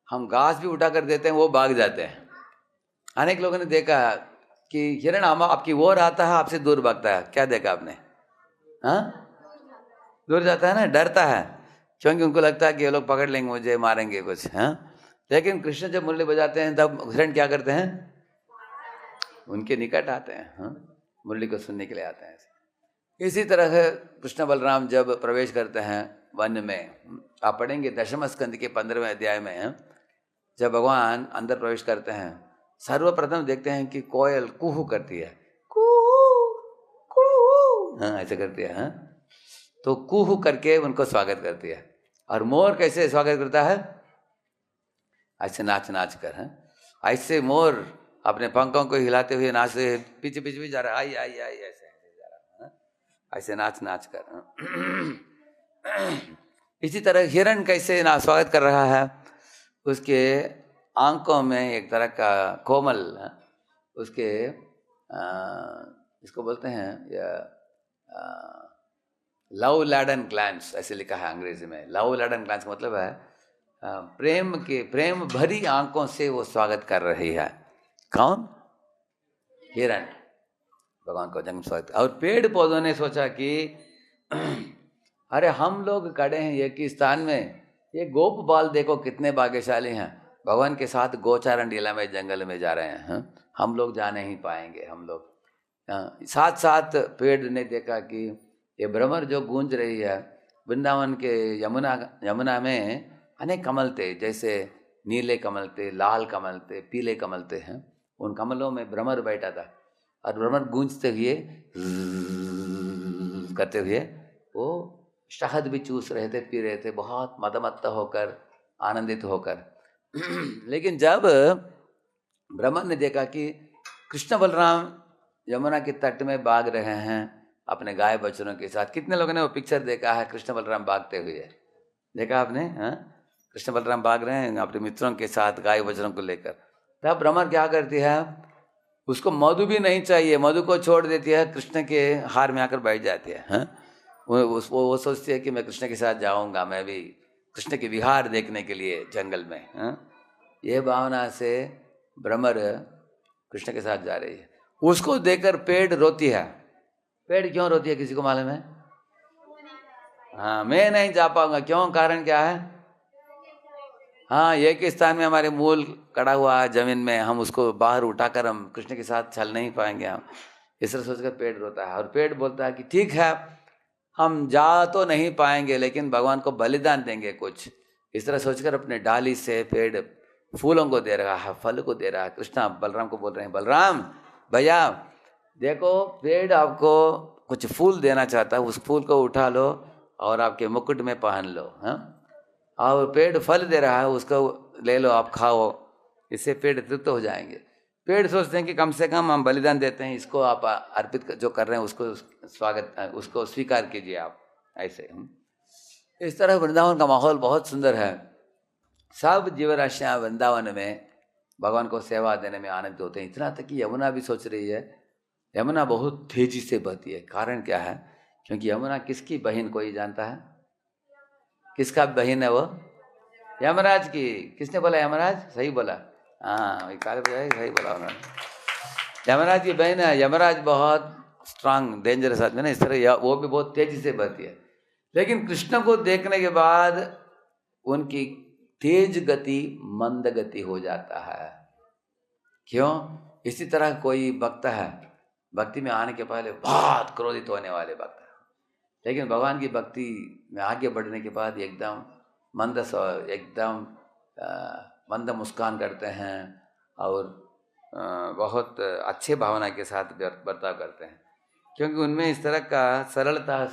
[SPEAKER 1] हम घास भी उठा कर देते हैं, वो भाग जाते हैं। अनेक लोगों ने देखा कि हिरण आपकी ओर आता है, आपसे दूर भागता है। क्या देखा आपने? हाँ, दूर जाता है ना, डरता है, क्योंकि उनको लगता है कि ये लोग पकड़ लेंगे मुझे, मारेंगे कुछ। हाँ, लेकिन कृष्ण जब मुरली बजाते हैं तब हिरण क्या करते हैं? उनके निकट आते हैं। हाँ, मुरली को सुनने के लिए आते हैं। इसी तरह कृष्ण बलराम जब प्रवेश करते हैं वन में, आप पढ़ेंगे दशम स्कंद के 15वें अध्याय में, जब भगवान अंदर प्रवेश करते हैं, सर्वप्रथम देखते हैं कि कोयल कुहू करती है, हाँ ऐसे करती है। हाँ, तो कुहू करके उनको स्वागत करती है। और मोर कैसे स्वागत करता है? ऐसे नाच नाच कर। हाँ, ऐसे मोर अपने पंखों को हिलाते हुए नाचते, पीछे पीछे भी जा रहा है, आई आई आई ऐसे जा रहा है, ऐसे नाच नाच कर। इसी तरह हिरण कैसे ना स्वागत कर रहा है, उसके आंखों में एक तरह का कोमल, उसके इसको बोलते हैं लव लैडन ग्लैंस, ऐसे लिखा है अंग्रेजी में। लव लैडन ग्लैंस मतलब है प्रेम भरी आंखों से वो स्वागत कर रही है। कौन? हिरण भगवान को जन्म स्वागत। और पेड़ पौधों ने सोचा कि अरे हम लोग खड़े हैं एक ही स्थान में, ये गोप बाल देखो कितने भाग्यशाली हैं, भगवान के साथ गोचारण लीला में जंगल में जा रहे हैं, हम लोग जा नहीं पाएंगे। हम लोग साथ साथ पेड़ ने देखा कि ये भ्रमर जो गूंज रही है, वृंदावन के यमुना में अनेक कमल थे, जैसे नीले कमल थे, लाल कमल थे, पीले कमल थे। हैं, उन कमलों में भ्रमर बैठा था और भ्रमर गूंजते हुए करते हुए वो शहद भी चूस रहे थे, पी रहे थे, बहुत मदमत्त होकर, आनंदित होकर। लेकिन जब भ्रमर ने देखा कि कृष्ण बलराम यमुना के तट में भाग रहे हैं अपने गाय बछड़ों के साथ, कितने लोगों ने वो पिक्चर देखा है कृष्ण बलराम भागते हुए? देखा आपने? हाँ, कृष्ण बलराम भाग रहे हैं अपने मित्रों के साथ गाय बछड़ों को लेकर। तब भ्रमर क्या करती है, उसको मधु भी नहीं चाहिए, मधु को छोड़ देती है, कृष्ण के हार में आकर बैठ जाती है। हाँ, वो सोचती है कि मैं कृष्ण के साथ जाऊंगा, मैं भी कृष्ण के विहार देखने के लिए जंगल में। हाँ, ये भावना से भ्रमर कृष्ण के साथ जा रही है। उसको देखकर पेड़ रोती है। पेड़ क्यों रोती है, किसी को मालूम है? हाँ, मैं नहीं जा पाऊंगा। क्यों? कारण क्या है? हाँ, एक ही स्थान में हमारे मूल कड़ा हुआ है जमीन में, हम उसको बाहर उठाकर हम कृष्ण के साथ चल नहीं पाएंगे हम, इस तरह सोचकर पेड़ रोता है। और पेड़ बोलता है कि ठीक है, हम जा तो नहीं पाएंगे लेकिन भगवान को बलिदान देंगे कुछ। इस तरह सोचकर अपने डाली से पेड़ फूलों को दे रहा है, फल को दे रहा है। कृष्णा बलराम को बोल रहे हैं, बलराम भैया देखो, पेड़ आपको कुछ फूल देना चाहता है, उस फूल को उठा लो और आपके मुकुट में पहन लो। हाँ, और पेड़ फल दे रहा है, उसको ले लो, आप खाओ, इससे पेड़ तृप्त हो जाएंगे। पेड़ सोचते हैं कि कम से कम हम बलिदान देते हैं, इसको आप अर्पित जो कर रहे हैं उसको स्वागत, उसको स्वीकार कीजिए आप। ऐसे इस तरह वृंदावन का माहौल बहुत सुंदर है। सब जीवराशियाँ वृंदावन में भगवान को सेवा देने में आनंदित होते हैं। इतना तक कि यमुना भी सोच रही है, यमुना बहुत तेजी से बहती है। कारण क्या है? क्योंकि यमुना किसकी बहन कोई जानता है? किसका बहन है वो? यमराज की। किसने बोला? यमराज। सही बोला। हाँ, वही कार्य सही बोला उन्होंने। यमराज की बहन है। यमराज बहुत स्ट्रांग डेंजरस आदमी ना, इस तरह वो भी बहुत तेजी से बहती है। लेकिन कृष्ण को देखने के बाद उनकी तेज गति मंद गति हो जाता है। क्यों? इसी तरह कोई भक्त है, भक्ति में आने के पहले बहुत क्रोधित होने वाले भक्त है, लेकिन भगवान की भक्ति में आगे बढ़ने के बाद एकदम एकदम मंद मुस्कान करते हैं और बहुत अच्छे भावना के साथ बर्ताव करते हैं। क्योंकि उनमें इस तरह का सरलता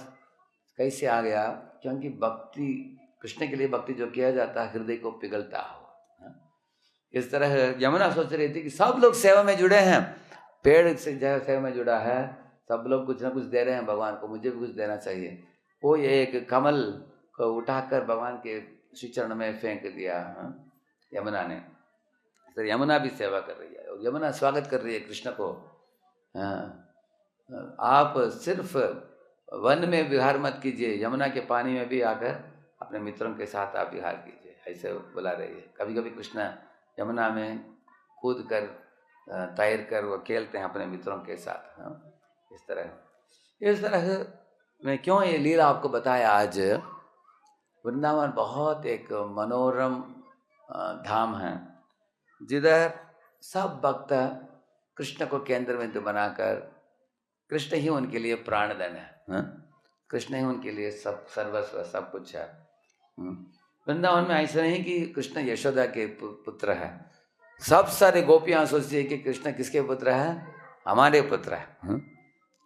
[SPEAKER 1] कैसे आ गया? क्योंकि भक्ति, कृष्ण के लिए भक्ति जो किया जाता है हृदय को पिघलता हो। इस तरह यमुना सोच रही थी कि सब लोग सेवा में जुड़े हैं, पेड़ से सेवा में जुड़ा है, सब लोग कुछ ना कुछ दे रहे हैं भगवान को, मुझे भी कुछ देना चाहिए। वो ये एक कमल को उठाकर भगवान के श्री चरण में फेंक दिया यमुना ने। तो यमुना भी सेवा कर रही है और यमुना स्वागत कर रही है कृष्ण को। आप सिर्फ वन में विहार मत कीजिए, यमुना के पानी में भी आकर अपने मित्रों के साथ आप विहार कीजिए, ऐसे बुला रही है। कभी कभी कृष्ण यमुना में कूद कर तैर कर वो खेलते हैं अपने मित्रों के साथ। इस तरह मैं क्यों ये लीला आपको बताया आज? वृंदावन बहुत एक मनोरम धाम है, जिधर सब भक्त कृष्ण को केंद्र में तो बनाकर, कृष्ण ही उनके लिए प्राणधन है, कृष्ण ही उनके लिए सब सर्वस्व सब कुछ है। वृंदावन में ऐसा नहीं कि कृष्ण यशोदा के पुत्र है। सब सारे गोपियां सोचती है कि कृष्ण किसके पुत्र है? हमारे पुत्र है।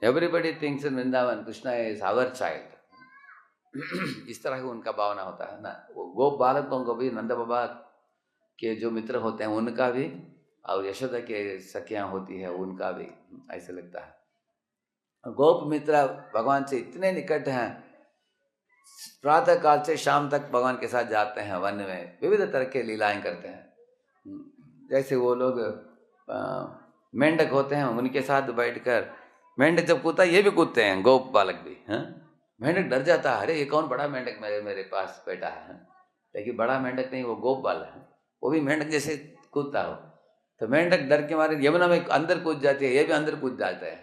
[SPEAKER 1] Everybody thinks in Vrindavan Krishna is our child. इस तरह का उनका भावना होता है ना। वो गोप बालकों को भी, नंद बाबा के जो मित्र होते हैं उनका भी, और यशोदा के सखियां होती है उनका भी ऐसा लगता है। गोप मित्र भगवान से इतने निकट हैं, प्रातः काल से शाम तक भगवान के साथ जाते हैं, वन में विविध तरह के लीलाएं करते हैं। जैसे वो लोग मेंढक होते हैं, उनके साथ बैठकर मेंढक जब कूदता ये भी कूदते हैं, गोप बालक भी। मेंढक डर जाता है, अरे ये कौन बड़ा मेंढक मेरे पास बैठा है। लेकिन बड़ा मेंढक नहीं, वो गोप बालक है, वो भी मेंढक जैसे कूदता हो। तो मेंढक डर के मारे यमुना में अंदर कूद जाती है, ये भी अंदर कूद जाते हैं।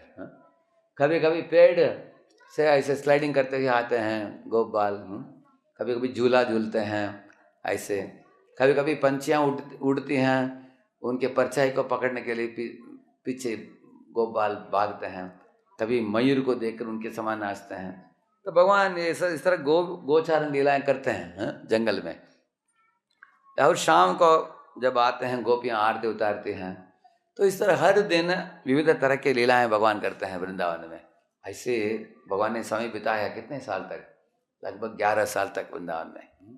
[SPEAKER 1] कभी कभी पेड़ से ऐसे स्लाइडिंग करते हुए आते हैं गोप बाल। कभी कभी झूला झूलते हैं ऐसे। कभी कभी पंछियाँ उड़ती हैं, उनके परछाई को पकड़ने के लिए पीछे गोप बाल भागते हैं। कभी मयूर को देखकर उनके समान नाचते हैं। तो भगवान इस तरह गोचारण लीलाएं करते हैं जंगल में। और शाम को जब आते हैं गोपियाँ आरती उतारती हैं। तो इस तरह हर दिन विविध तरह के लीलाएं भगवान करते हैं वृंदावन में। ऐसे भगवान ने समय बिताया कितने साल तक? लगभग 11 साल तक वृंदावन में।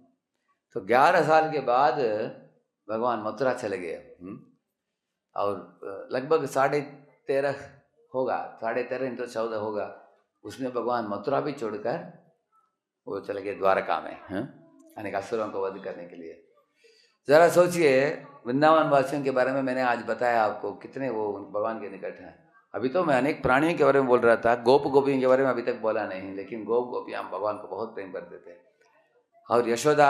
[SPEAKER 1] तो 11 साल के बाद भगवान मथुरा चले गए और लगभग 13.5 होगा, 13.5 into 14 होगा। उसमें भगवान मथुरा भी छोड़कर वो चले गए द्वारका में, अनेक असुरों को वध करने के लिए। जरा सोचिए, वृंदावन वासियों के बारे में मैंने आज बताया आपको, कितने वो भगवान के निकट हैं। अभी तो मैं अनेक प्राणियों के बारे में बोल रहा था, गोप गोपियों के बारे में अभी तक बोला नहीं, लेकिन गोप गोपियाँ भगवान को बहुत प्रेम करते थे। और यशोदा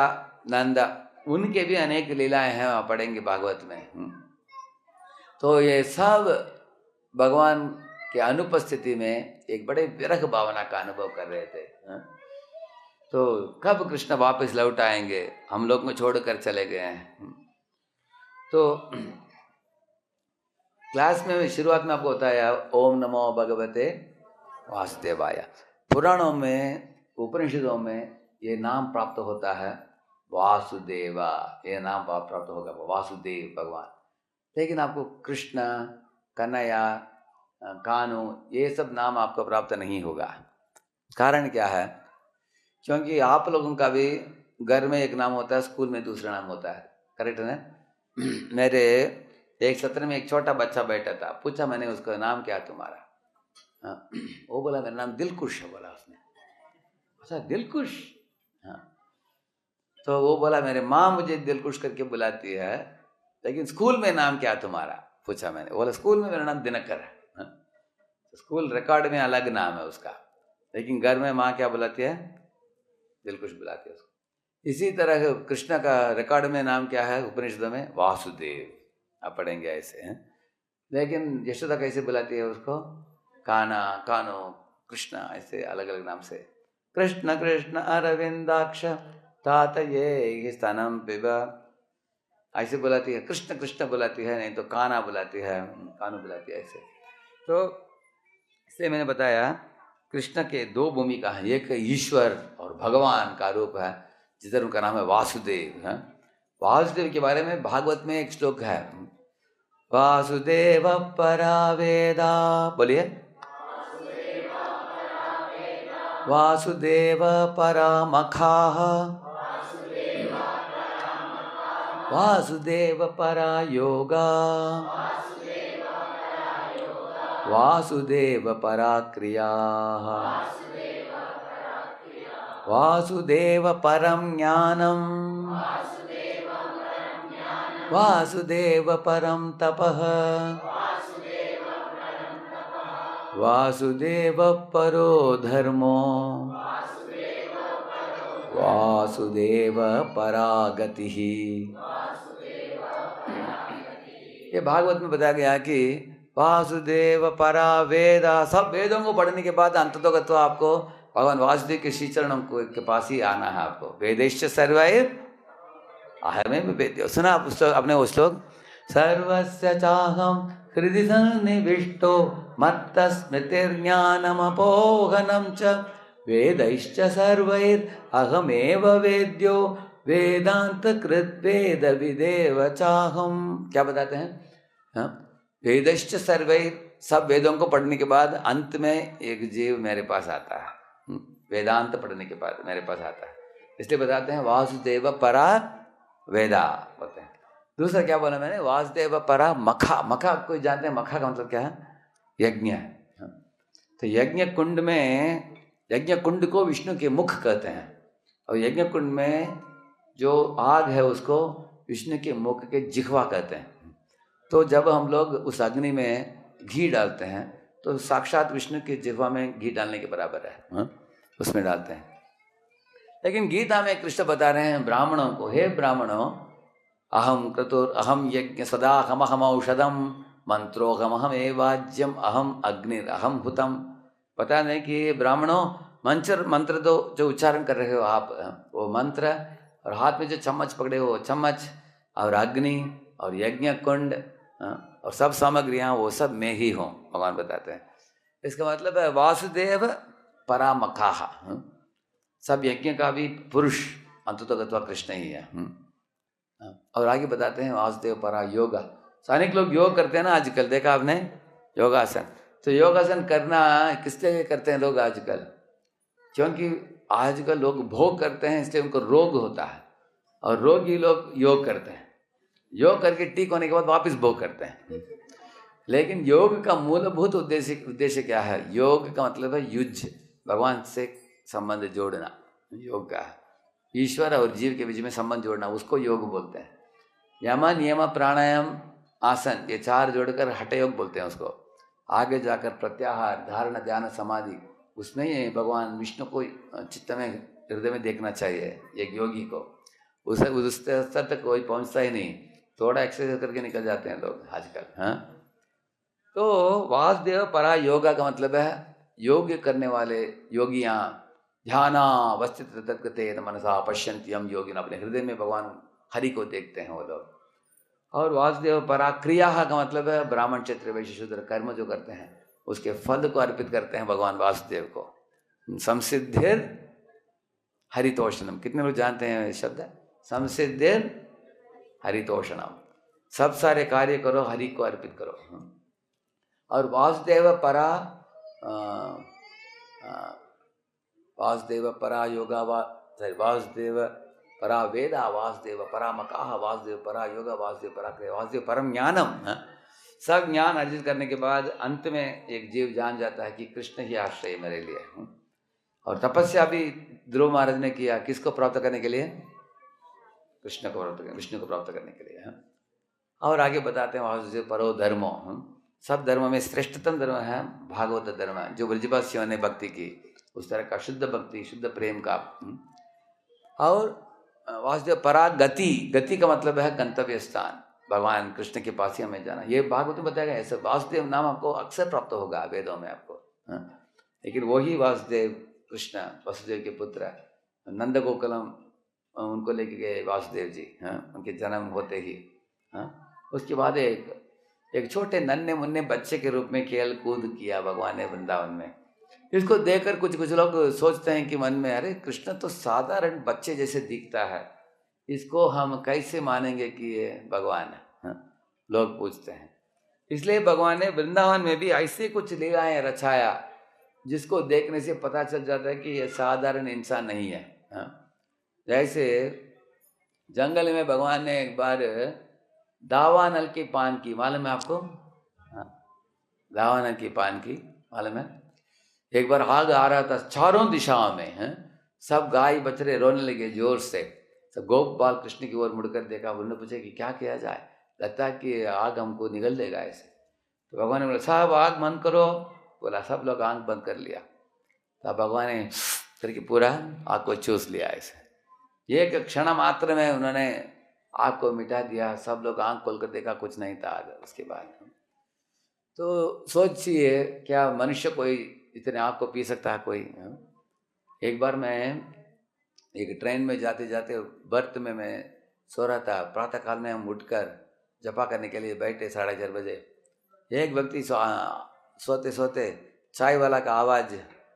[SPEAKER 1] नंदा, उनके भी अनेक लीलाएं हैं, आप पढ़ेंगे भागवत में। तो ये सब भगवान के अनुपस्थिति में एक बड़े विरह भावना का अनुभव कर रहे थे। तो कब कृष्ण वापस लौट आएंगे, हम लोग में छोड़कर चले गए हैं। तो क्लास में शुरुआत में आपको बताया ओम नमो भगवते वासुदेवाय। पुराणों में, उपनिषदों में ये नाम प्राप्त होता है वासुदेवा, ये नाम प्राप्त होगा वासुदेव भगवान। लेकिन आपको कृष्ण, कन्हैया, कान्हू ये सब नाम आपको प्राप्त नहीं होगा। कारण क्या है? क्योंकि आप लोगों का भी घर में एक नाम होता है, स्कूल में दूसरा नाम होता है, करेक्ट है ना? मेरे एक सत्र में एक छोटा बच्चा बैठा था, पूछा मैंने उसको नाम क्या तुम्हारा? हाँ, वो बोला मेरा नाम दिलकुश है, बोला उसने। अच्छा दिलकुश? हाँ। तो वो बोला मेरे माँ मुझे दिलकुश करके बुलाती है, लेकिन स्कूल में नाम क्या तुम्हारा? पूछा मैंने। बोला स्कूल में मेरा नाम दिनकर है। हाँ? स्कूल रिकॉर्ड में अलग नाम है उसका, लेकिन घर में माँ क्या बुलाती है? दिलकुश बुलाती है उसको। इसी तरह कृष्ण का रिकॉर्ड में नाम क्या है उपनिषदों में? वासुदेव। आप पढ़ेंगे ऐसे हैं। लेकिन यशोदा कैसे बुलाती है उसको? काना, कानो, कृष्ण, ऐसे अलग अलग नाम से। कृष्ण कृष्ण अरविंदाक्ष तात ये स्तनम पिबा, ऐसे बुलाती है। कृष्ण कृष्ण बुलाती है, नहीं तो काना बुलाती है, कानू बुलाती है ऐसे। तो इसलिए मैंने बताया कृष्ण के दो भूमिका है, एक ईश्वर और भगवान का रूप है, जिधर उनका नाम है वासुदेव है। वासुदेव के बारे में भागवत में एक श्लोक है, वासुदेव परा वेदा, बोलिए वासुदेव परा मखाः, वासुदेव परा योगा, वासुदेव परा क्रियाः, वासुदेव परं ज्ञानम्, वासुदेव परं तपः, वासुदेव परो धर्मो, वासुदेव परा गतिः। ये भागवत में बताया गया कि वासुदेव परा वेदा, सब वेदों को पढ़ने के बाद अंततोगत्वा आपको भगवान वासुदेव के श्री चरणों के पास ही आना है आपको। वेदैश्च सर्वैः अहमेव वेद्यो। सुना आपने वो श्लोक? सर्वस्य चाहं हृदि सन्निविष्टो मत्तस्मृतिर्ज्ञानमपोहनं च वेदैश्च सर्वैरहमेव वेद्यो वेदांत कृत वेद विदेव चाहम। क्या बताते हैं? हाँ? वेदैश्च सर्वैर, सब वेदों को पढ़ने के बाद अंत में एक जीव मेरे पास आता है। वेदांत पढ़ने के बाद मेरे पास आता है, इसलिए बताते हैं वासुदेव परा वेदा बोलते हैं। दूसरा क्या बोला मैंने? वासुदेव परा मखा। मखा कोई जानते हैं? मखा का मतलब क्या है? यज्ञ। तो यज्ञ कुंड में, यज्ञ कुंड को विष्णु के मुख कहते हैं, और यज्ञ कुंड में जो आग है उसको विष्णु के मुख के जिह्वा कहते हैं। तो जब हम लोग उस अग्नि में घी डालते हैं तो साक्षात विष्णु के जिह्वा में घी डालने के बराबर है, उसमें डालते हैं। लेकिन गीता में कृष्ण बता रहे हैं ब्राह्मणों को, हे ब्राह्मणों, अहम क्रतुर अहम यज्ञ सदा अहम औषधम मंत्रोहम एवाज्यम अहम अग्निर अहम हुतम। पता नहीं कि ब्राह्मणों मंत्र तो जो उच्चारण कर रहे हो आप, वो मंत्र, और हाथ में जो चम्मच पकड़े हो वो चम्मच, और अग्नि और यज्ञ कुंड और सब सामग्रियाँ वो सब मैं ही हूँ, भगवान बताते हैं। इसका मतलब है वासुदेव परामखाः, सब यज्ञ का भी पुरुष अंततोगत्वा कृष्ण ही है। और आगे बताते हैं वासुदेव परा योगा। सैनिक लोग योग करते हैं ना आजकल, देखा आपने? योगासन। तो योगासन करना किस लिए करते हैं लोग आजकल? क्योंकि आजकल लोग भोग करते हैं, इसलिए उनको रोग होता है, और रोगी लोग योग करते हैं, योग करके ठीक होने के बाद वापस भोग करते हैं। लेकिन योग का मूलभूत उद्देश्य क्या है? योग का मतलब है युज्य, भगवान से संबंध जोड़ना, योग का है ईश्वर और जीव के बीच में संबंध जोड़ना, उसको योग बोलते हैं। यम नियम प्राणायाम आसन, ये चार जोड़कर हठ योग बोलते हैं उसको। आगे जाकर प्रत्याहार, धारणा, ध्यान, समाधि, उसमें ही भगवान विष्णु को चित्त में, हृदय में देखना चाहिए एक योगी को। उस स्तर तक कोई पहुंचता ही नहीं, थोड़ा एक्सरसाइज करके निकल जाते हैं लोग आजकल। हाँ, तो वासुदेव परा योगा का मतलब है योग करने वाले योगियाँ, ध्यानावस्थित तत्कृते मनसा पश्यन्ति यम योगिन, अपने हृदय में भगवान हरि को देखते हैं वो लोग। और वासुदेव परा क्रिया का मतलब है ब्राह्मण क्षत्रिय वैश्य शूद्र कर्म जो करते हैं उसके फल को अर्पित करते हैं भगवान वासुदेव को। संसिद्धिर हरितोषणम, कितने लोग जानते हैं शब्द? संसिद्धिर हरितोषणम, सब सारे कार्य करो, हरि को अर्पित करो। और वासुदेव परा वासुदेव परा योगा वासुदेव परा वेदा वासुदेव, परा मकाह वासुदेव, परा योगा वासुदेव, परा क्रिया वासुदेव, परम ज्ञानम। सब ज्ञान अर्जित करने के बाद अंत में एक जीव जान जाता है कि कृष्ण ही आश्रय मेरे लिए। और तपस्या भी ध्रुव महाराज ने किया, किसको प्राप्त करने के लिए? कृष्ण को प्राप्त करने, विष्णु को प्राप्त करने के लिए। और आगे बताते हैं वासुदेव परो धर्मो। सब धर्म में श्रेष्ठतम धर्म है भागवत धर्म, जो ब्रजवासियों ने भक्ति की, उस तरह का शुद्ध भक्ति, शुद्ध प्रेम का। और वासुदेव परा गति, गति का मतलब है गंतव्य स्थान, भगवान कृष्ण के पास ही हमें जाना। ये भागवत में बताया गया ऐसे वासुदेव नाम आपको अक्सर प्राप्त होगा वेदों में आपको। लेकिन वही वासुदेव कृष्ण, वसुदेव के पुत्र नंद गोकुलम उनको लेके गए वासुदेव जी, उनके जन्म होते ही। उसके बाद एक छोटे नन्हे मुन्ने बच्चे के रूप में खेल कूद किया भगवान ने वृंदावन में। इसको देखकर कुछ लोग सोचते हैं कि मन में, अरे कृष्ण तो साधारण बच्चे जैसे दिखता है, इसको हम कैसे मानेंगे कि ये भगवान है? लोग पूछते हैं। इसलिए भगवान ने वृंदावन में भी ऐसे कुछ लीलाएं रचाया जिसको देखने से पता चल जाता है कि ये साधारण इंसान नहीं है। जैसे जंगल में भगवान ने एक बार दावानल की पान की, मालूम है आपको? दावानल की पान की मालूम है? एक बार आग आ रहा था चारों दिशाओं में, सब गाय बछड़े रोने लगे जोर से। सब गोपाल कृष्ण की ओर मुड़कर देखा, उन्होंने पूछा कि क्या किया जाए, लगता है कि आग हमको निगल देगा ऐसे। तो भगवान ने बोला साहब आग बंद करो। बोला, सब लोग आग बंद कर लिया। तब भगवान ने करके पूरा आग को चूस लिया ऐसे। एक क्षण मात्र में उन्होंने आग को मिटा दिया। सब लोग आंख खोलकर देखा, कुछ नहीं था आग। उसके बाद तो सोचिए, क्या मनुष्य कोई इतने आग को पी सकता है कोई? एक बार मैं एक ट्रेन में जाते जाते बर्थ में मैं सो रहा था। प्रातः काल में हम उठकर जपा करने के लिए बैठे 4:30 बजे। एक व्यक्ति सोते सोते चाय वाला का आवाज़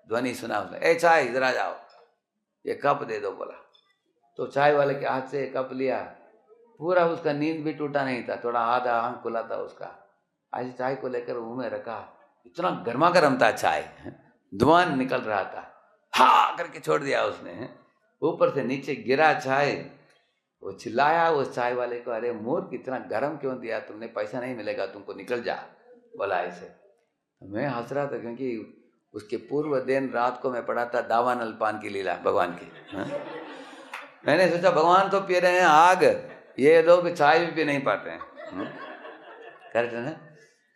[SPEAKER 1] ध्वनि सुना। उसने, ए चाय इधर जाओ, ये कप दे दो बोला। तो चाय वाले के हाथ से कप लिया। पूरा उसका नींद भी टूटा नहीं था, थोड़ा आधा आंख खुला था उसका। आज चाय को लेकर मुंह में रखा, इतना गर्मा गर्म था चाय, धुआं निकल रहा था। हा करके छोड़ दिया उसने, ऊपर से नीचे गिरा चाय। वो चिल्लाया उस चाय वाले को, अरे मूर्ख इतना गर्म क्यों दिया तुमने, पैसा नहीं मिलेगा तुमको, निकल जा, बोला ऐसे। मैं हंस रहा था क्योंकि उसके पूर्व दिन रात को मैं पढ़ा था दावानल पान की लीला भगवान की। मैंने सोचा भगवान तो पी रहे हैं आग, ये लोग चाय भी पी नहीं पाते हैं। करेक्ट है ना?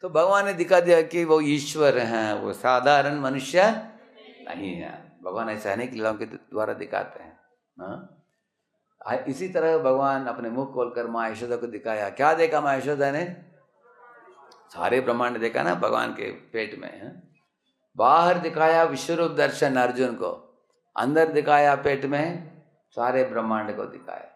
[SPEAKER 1] तो भगवान ने दिखा दिया कि वो ईश्वर हैं, वो साधारण मनुष्य नहीं है। भगवान ऐसे अनेक लीलाओं के द्वारा दिखाते हैं। इसी तरह भगवान अपने मुख खोलकर माँ यशोदा को दिखाया। क्या देखा माँ यशोदा ने? सारे ब्रह्मांड देखा ना भगवान के पेट में है? बाहर दिखाया विश्वरूप दर्शन अर्जुन को, अंदर दिखाया पेट में सारे ब्रह्मांड को दिखाया।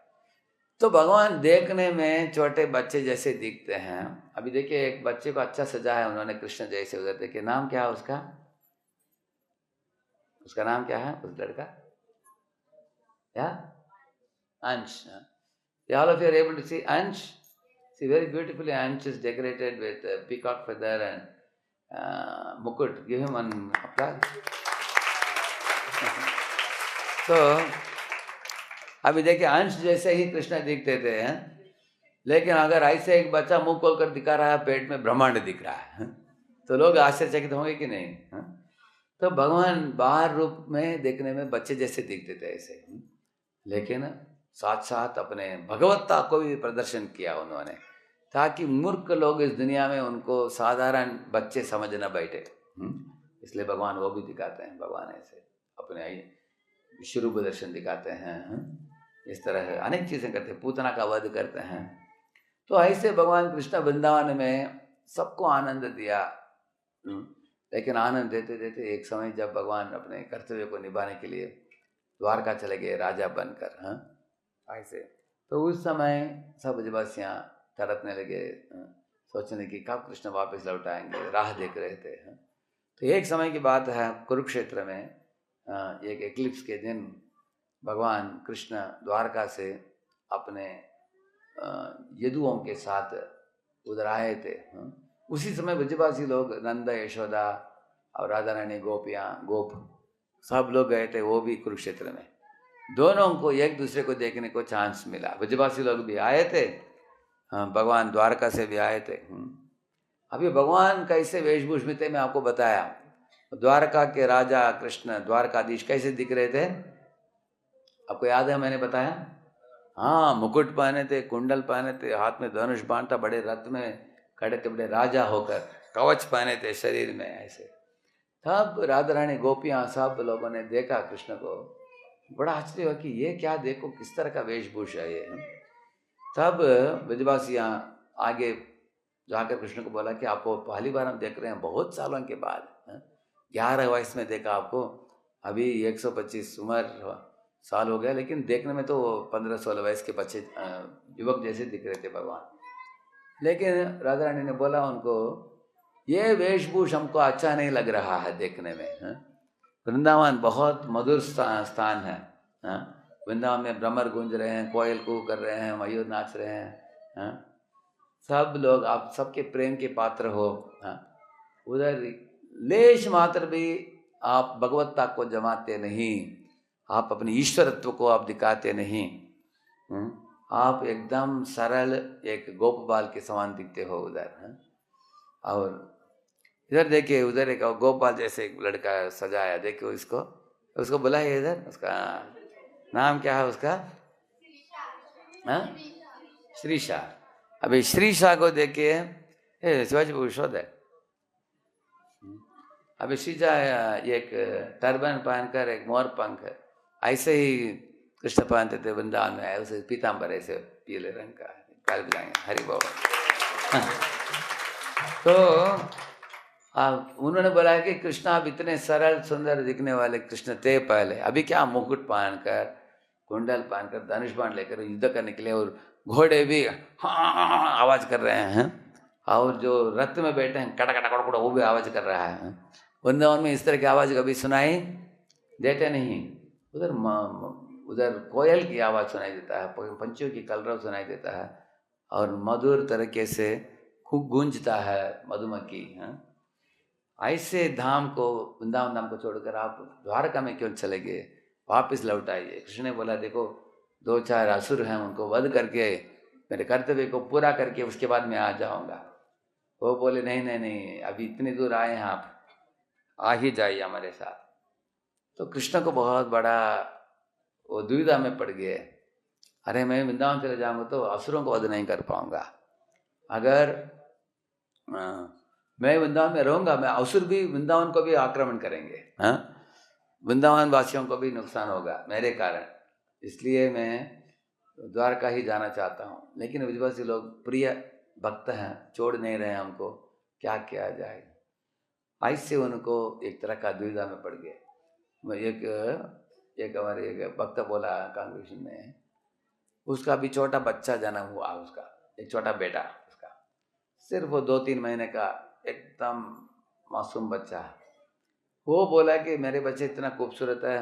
[SPEAKER 1] तो भगवान देखने में छोटे बच्चे जैसे दिखते हैं। अभी देखिए एक बच्चे को अच्छा सजाया उन्होंने कृष्ण जैसे, उधर देखिए नाम क्या है उसका? उसका नाम क्या है उस लड़का? क्या? अंश। All of you are able to see Ansh. See, very beautifully Ansh is decorated with peacock feather and mukut. Give him one applause. So, अभी देखिए अंश जैसे ही कृष्ण दिखते थे, लेकिन अगर ऐसे एक बच्चा मुंह खोलकर दिखा रहा है, पेट में ब्रह्मांड दिख रहा है, तो लोग आश्चर्यचकित होंगे कि नहीं? तो भगवान बाहर रूप में देखने में बच्चे जैसे दिखते थे ऐसे, लेकिन साथ साथ अपने भगवत्ता को भी प्रदर्शन किया उन्होंने, ताकि मूर्ख लोग इस दुनिया में उनको साधारण बच्चे समझ न बैठे। इसलिए भगवान वो भी दिखाते हैं। भगवान ऐसे अपने विश्वरूप दर्शन दिखाते हैं। इस तरह अनेक चीज़ें करते हैं, पूतना का वध करते हैं। तो ऐसे भगवान कृष्ण वृंदावन में सबको आनंद दिया। लेकिन आनंद देते देते एक समय जब भगवान अपने कर्तव्य को निभाने के लिए द्वारका चले गए राजा बनकर, ऐसे, तो उस समय सब ब्रजवासियाँ तड़पने लगे, सोचने की कब कृष्ण वापस लौट आएंगे, राह देख रहे थे। तो एक समय की बात है, कुरुक्षेत्र में एक एक्लिप्स के दिन भगवान कृष्ण द्वारका से अपने यदुओं के साथ उधर आए थे। उसी समय ब्रजवासी लोग नंद यशोदा और राधा रानी गोपियाँ गोप सब लोग गए थे, वो भी कुरुक्षेत्र में। दोनों को एक दूसरे को देखने को चांस मिला। ब्रजवासी लोग भी आए थे, हाँ, भगवान द्वारका से भी आए थे। अभी भगवान कैसे वेशभूष में थे मैं आपको बताया। द्वारका के राजा कृष्ण द्वारकाधीश कैसे दिख रहे थे आपको याद है, मैंने बताया। हाँ, मुकुट पहने थे, कुंडल पहने थे, हाथ में धनुष बाण था, बड़े रथ में खड़े थे, बड़े राजा होकर, कवच पहने थे शरीर में ऐसे। तब राधा रानी गोपियाँ सब लोगों ने देखा कृष्ण को, बड़ा आश्चर्य हुआ कि ये क्या, देखो किस तरह का वेशभूषा है ये। तब ब्रजवासियाँ आगे जाकर कृष्ण को बोला कि आपको पहली बार हम देख रहे हैं, बहुत सालों के बाद, 11 वयस में देखा आपको, अभी 125 उम्र साल हो गया, लेकिन देखने में तो 15-16 वयस के बच्चे युवक जैसे दिख रहे थे भगवान। लेकिन राधा रानी ने बोला उनको, ये वेशभूष हमको अच्छा नहीं लग रहा है देखने में। वृंदावन बहुत मधुर स्थान है। वृंदावन में भ्रमर गूंज रहे हैं, कोयल कू कर रहे हैं, मयूर नाच रहे हैं, सब लोग आप सबके प्रेम के पात्र हो। उधर लेश मात्र भी आप भगवत्ता को जमाते नहीं, आप अपने ईश्वरत्व को आप दिखाते नहीं। आप एकदम सरल एक गोप बाल के समान दिखते हो उधर। और इधर देखिए, उधर एक गोपाल जैसे एक लड़का सजाया, देखिए इसको, उसको बुलाइए इधर, उसका नाम क्या है उसका, श्रीषा। अभी श्रीषा को देखिए, शिवाजी भूषण है। अभी श्रीषा एक टर्बन पहनकर, एक मोर पंख ऐसे ही कृष्ण पहनते थे वृंदावन में, उसे पीताम्बर ऐसे पीले रंग का, काल बुलाएंगे हरि बोल। तो उन्होंने बोला कि कृष्ण आप इतने सरल सुंदर दिखने वाले कृष्ण थे पहले, अभी क्या मुकुट पहनकर, कुंडल पहनकर, धनुष बाण लेकर युद्ध करने के लिए, और घोड़े भी हाँ आवाज कर रहे हैं, और जो रथ में बैठे हैं कड़ा कड़ा कड़ा वो भी आवाज कर रहा है। वृंदावन में इस तरह की आवाज कभी सुनाई देते नहीं। उधर कोयल की आवाज सुनाई देता है, पंछियों की कलरव सुनाई देता है, और मधुर तरीके से खूब गूंजता है मधुमक्खी। ऐसे धाम को, वृंदावन धाम को छोड़कर आप द्वारका में क्यों चले गए, वापस लौट आइए। कृष्ण ने बोला देखो 2-4 असुर हैं, उनको वध करके मेरे कर्तव्य को पूरा करके उसके बाद मैं आ जाऊंगा। वो बोले नहीं नहीं नहीं, अभी इतनी दूर आए हैं आप, आ ही जाइए हमारे साथ। तो कृष्ण को बहुत बड़ा वो दुविधा में पड़ गए, अरे मैं वृंदावन चले जाऊंगा तो असुरों को वध नहीं कर पाऊंगा, अगर मैं वृंदावन में रहूंगा मैं, असुर भी वृंदावन को भी आक्रमण करेंगे, वृंदावन वासियों को भी नुकसान होगा मेरे कारण, इसलिए मैं द्वारका ही जाना चाहता हूँ। लेकिन ब्रजवासी लोग प्रिय भक्त हैं, छोड़ नहीं रहे हमको, क्या किया जाए। ऐसे उनको एक तरह का दुविधा में पड़ गए। एक हमारे एक भक्त बोला कांग्रेस में, उसका भी छोटा बच्चा जन्म हुआ, उसका एक छोटा बेटा, उसका सिर्फ वो 2-3 महीने का एकदम मासूम बच्चा। वो बोला कि मेरे बच्चे इतना खूबसूरत है,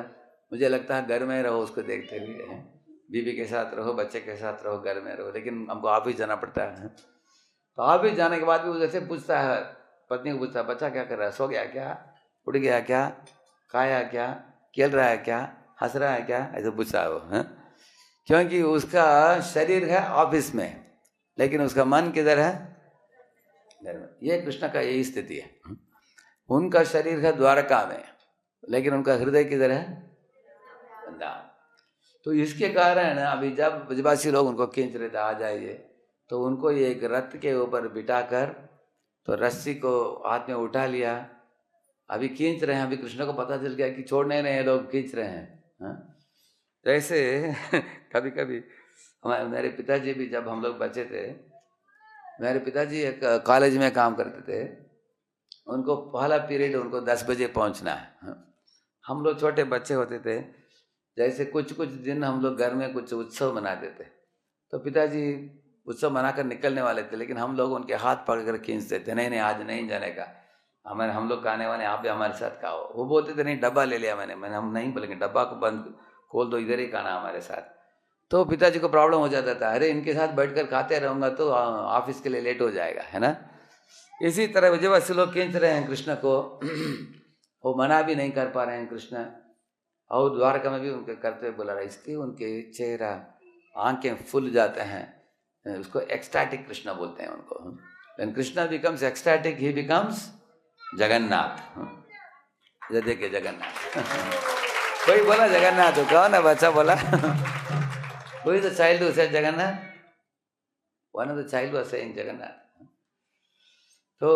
[SPEAKER 1] मुझे लगता है घर में रहो उसको देखते हुए, बीवी के साथ रहो, बच्चे के साथ रहो, घर में रहो, लेकिन हमको ऑफिस जाना पड़ता है। तो ऑफिस जाने के बाद भी उधर से पूछता है, पत्नी को पूछता है, बच्चा क्या कर रहा है, सो गया क्या, उठ गया क्या, खाया क्या, खेल रहा है क्या, हंस रहा है क्या, ऐसे पूछता है वो। क्योंकि उसका शरीर है ऑफिस में, लेकिन उसका मन किधर है, घर में। ये कृष्ण का यही स्थिति है। उनका शरीर है द्वारका में, लेकिन उनका हृदय किधर है, वृंदावन। तो इसके कारण अभी जब ब्रजवासी लोग उनको खींच रहे थे आ जाइए, तो उनको एक रथ के ऊपर बिठाकर, तो रस्सी को हाथ में उठा लिया, अभी खींच रहे हैं। अभी कृष्ण को पता चल गया कि छोड़ नहीं रहे हैं, लोग खींच रहे हैं। जैसे कभी कभी मेरे पिताजी भी, जब हम लोग बच्चे थे, मेरे पिताजी एक कॉलेज में काम करते थे, उनको पहला पीरियड उनको 10 बजे पहुंचना है। हम लोग छोटे बच्चे होते थे, जैसे कुछ दिन हम लोग घर में कुछ उत्सव मनाते थे, तो पिताजी उत्सव मनाकर निकलने वाले थे, लेकिन हम लोग उनके हाथ पकड़कर खींचते थे, नहीं आज नहीं जाने का, हम लोग खाने वाले, आप भी हमारे साथ खाओ। वो बोलते थे नहीं डब्बा ले लिया मैंने हम नहीं बोलेंगे, डब्बा को बंद खोल दो, इधर ही खाना हमारे साथ। तो पिताजी को प्रॉब्लम हो जाता था, अरे इनके साथ बैठकर खाते रहूँगा तो ऑफिस के लिए लेट हो जाएगा, है ना। इसी तरह ब्रजवासी लोग खींच रहे हैं कृष्ण को, वो मना भी नहीं कर पा रहे हैं कृष्ण, और द्वारका में भी उनके करते हुए बोला रहा, इसलिए उनके चेहरा आंखें फूल जाते हैं, उसको एक्सटैटिक कृष्णा बोलते हैं उनको। When Krishna becomes ecstatic he becomes Jagannath. इधर देखिए जगन्नाथ। कोई बोला जगन्नाथ, तो कौन है बच्चा बोला? कोई तो चाइल्ड से Jagannath, one of the child was saying Jagannath. तो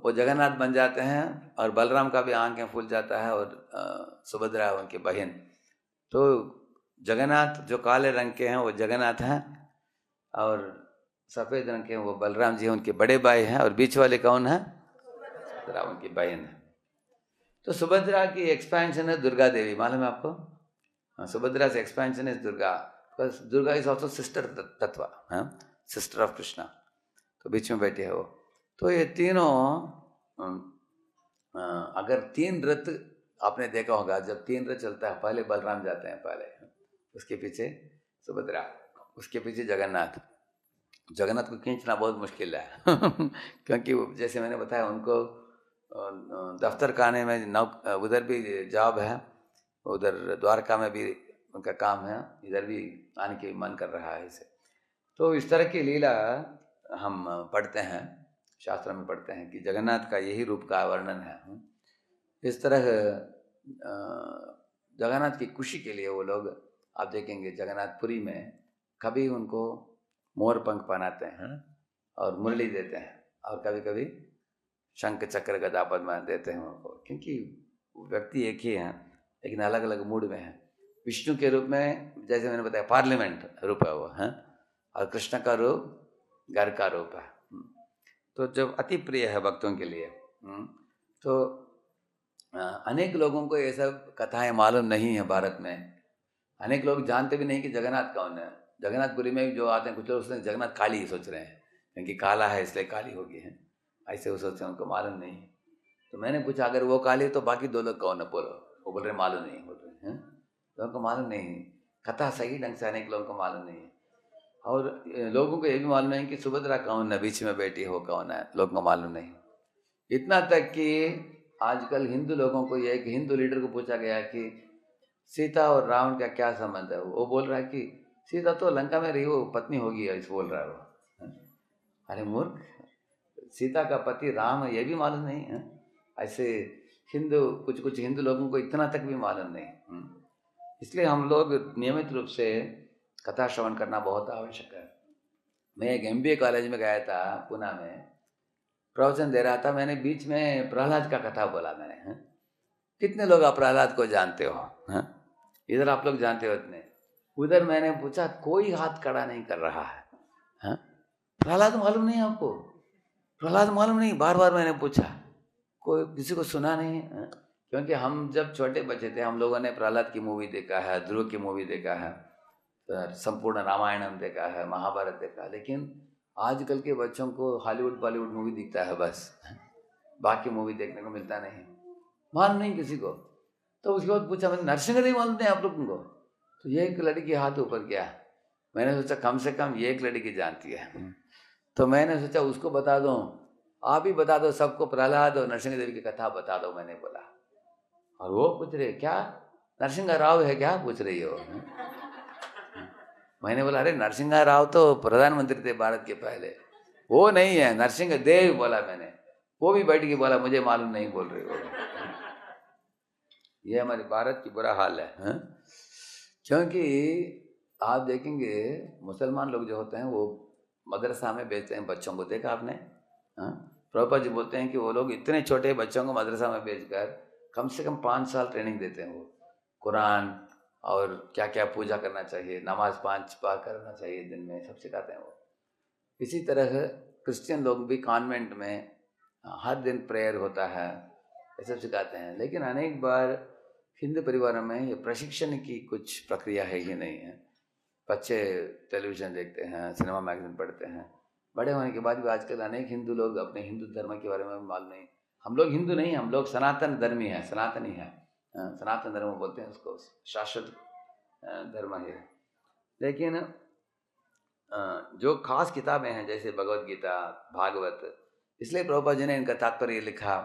[SPEAKER 1] वो जगन्नाथ बन जाते हैं और बलराम का भी आंखें फूल जाता है और सुभद्रा उनकी बहन। तो जगन्नाथ जो काले रंग के हैं वो जगन्नाथ हैं और सफ़ेद रंग के हैं वो बलराम जी हैं, उनके बड़े भाई हैं। और बीच वाले कौन है? सुभद्रा उनकी बहन है। तो सुभद्रा की एक्सपेंशन है दुर्गा देवी, मालूम है आपको? सुभद्रा से expansion is Durga, because Durga is also sister तत्व, सिस्टर ऑफ कृष्णा। तो बीच में बैठे है वो। तो ये तीनों, अगर 3 रथ आपने देखा होगा, जब 3 रथ चलता है, पहले बलराम जाते हैं पहले, उसके पीछे सुभद्रा, उसके पीछे जगन्नाथ। जगन्नाथ को खींचना बहुत मुश्किल है क्योंकि जैसे मैंने बताया उनको दफ्तर खाने में उधर भी जॉब है, उधर द्वारका में भी उनका काम है, इधर भी आने की मन कर रहा है इसे। तो इस तरह की लीला हम पढ़ते हैं, शास्त्र में पढ़ते हैं कि जगन्नाथ का यही रूप का वर्णन है। इस तरह जगन्नाथ की खुशी के लिए वो लोग, आप देखेंगे जगन्नाथपुरी में कभी उनको मोर पंख पहनाते हैं और मुरली देते हैं, और कभी कभी शंख चक्र गदा पद्म देते हैं उनको, क्योंकि व्यक्ति एक ही हैं लेकिन अलग अलग मूड में हैं। विष्णु के रूप में जैसे मैंने बताया पार्लियामेंट रूप है वो, हैं, और कृष्ण का रूप घर का रूप है। तो जब अति प्रिय है भक्तों के लिए। तो अनेक लोगों को ये सब कथाएं मालूम नहीं है भारत में। अनेक लोग जानते भी नहीं कि जगन्नाथ कौन है। जगन्नाथपुरी में जो आते हैं कुछ लोग उसने जगन्नाथ काली सोच रहे हैं, क्योंकि काला है इसलिए काली होगी है, ऐसे वो सोचते हैं, उनको मालूम नहीं। तो मैंने पूछा अगर वो काली तो बाकी 2 लोग कौन है बोलो? वो बोल रहे मालूम नहीं, बोल रहे हैं लोगों को मालूम नहीं। कथा सही ढंग से अनेक लोगों को मालूम नहीं है। और लोगों को ये भी मालूम नहीं कि सुभद्रा कौन है, बीच में बैठी हो कौन है, लोगों को मालूम नहीं। इतना तक कि आजकल हिंदू लोगों को, एक हिंदू लीडर को पूछा गया कि सीता और रावण का क्या संबंध है, वो बोल रहा है कि सीता तो लंका में रही, वो पत्नी होगी, ऐसे बोल रहा है वो। अरे मूर्ख, सीता का पति राम है ये भी मालूम नहीं है। ऐसे हिंदू, कुछ हिंदू लोगों को इतना तक भी मालूम नहीं। इसलिए हम लोग नियमित रूप से कथा श्रवण करना बहुत आवश्यक है। मैं एक MBA कॉलेज में गया था पुणे में, प्रवचन दे रहा था, मैंने बीच में प्रहलाद का कथा बोला मैंने। कितने लोग आप प्रहलाद को जानते हो? इधर आप लोग जानते हो इतने, उधर मैंने पूछा कोई हाथ खड़ा नहीं कर रहा है। प्रहलाद मालूम नहीं आपको? प्रहलाद मालूम नहीं? बार बार मैंने पूछा, कोई किसी को सुना नहीं है। क्योंकि हम जब छोटे बच्चे थे हम लोगों ने प्रहलाद की मूवी देखा है, ध्रुव की मूवी देखा है, संपूर्ण रामायणम देखा है, महाभारत देखा है, लेकिन आजकल के बच्चों को हॉलीवुड बॉलीवुड मूवी दिखता है बस, बाकी मूवी देखने को मिलता नहीं, मालूम नहीं किसी को। तो उसके बाद पूछा मैंने, नरसिंहदेव मालूम नहीं आप लोगों को? तो ये एक लड़की हाथ ऊपर किया। मैंने सोचा कम से कम ये एक लड़की जानती है, तो मैंने सोचा उसको बता दो, आप ही बता दो सबको, प्रहलाद और नरसिंहदेव की कथा बता दो, मैंने बोला। और वो पूछ रहे क्या नरसिंह राव है क्या, पूछ रही हो? मैंने बोला अरे नरसिंह राव तो प्रधानमंत्री थे भारत के पहले, वो नहीं है, नरसिंह देव बोला मैंने। वो भी बैठ के बोला मुझे मालूम नहीं, बोल रही हो। ये हमारे भारत की बुरा हाल है। क्योंकि आप देखेंगे मुसलमान लोग जो होते हैं वो मदरसा में भेजते हैं बच्चों को, देखा आपने? प्रभुपाद जी बोलते हैं कि वो लोग इतने छोटे बच्चों को मदरसा में भेजकर कम से कम 5 साल ट्रेनिंग देते हैं। वो कुरान और क्या क्या पूजा करना चाहिए, नमाज 5 बार करना चाहिए दिन में, सब सिखाते हैं वो। इसी तरह क्रिश्चियन लोग भी कॉन्वेंट में हर दिन प्रेयर होता है, ये सब सिखाते हैं। लेकिन अनेक बार हिंदू परिवारों में ये प्रशिक्षण की कुछ प्रक्रिया है ही नहीं है। बच्चे टेलीविज़न देखते हैं, सिनेमा मैगजीन पढ़ते हैं, बड़े होने के बाद भी आजकल अनेक हिंदू लोग अपने हिंदू धर्म के बारे में मालूम नहीं। हम लोग हिंदू नहीं, हम लोग सनातन धर्मी हैं, सनातनी हैं। सनातन धर्म बोलते हैं उसको, शाश्वत धर्म है। लेकिन जो खास किताबें हैं जैसे भगवद गीता, भागवत, इसलिए प्रभुपाद जी ने इनका तात्पर्य लिखा।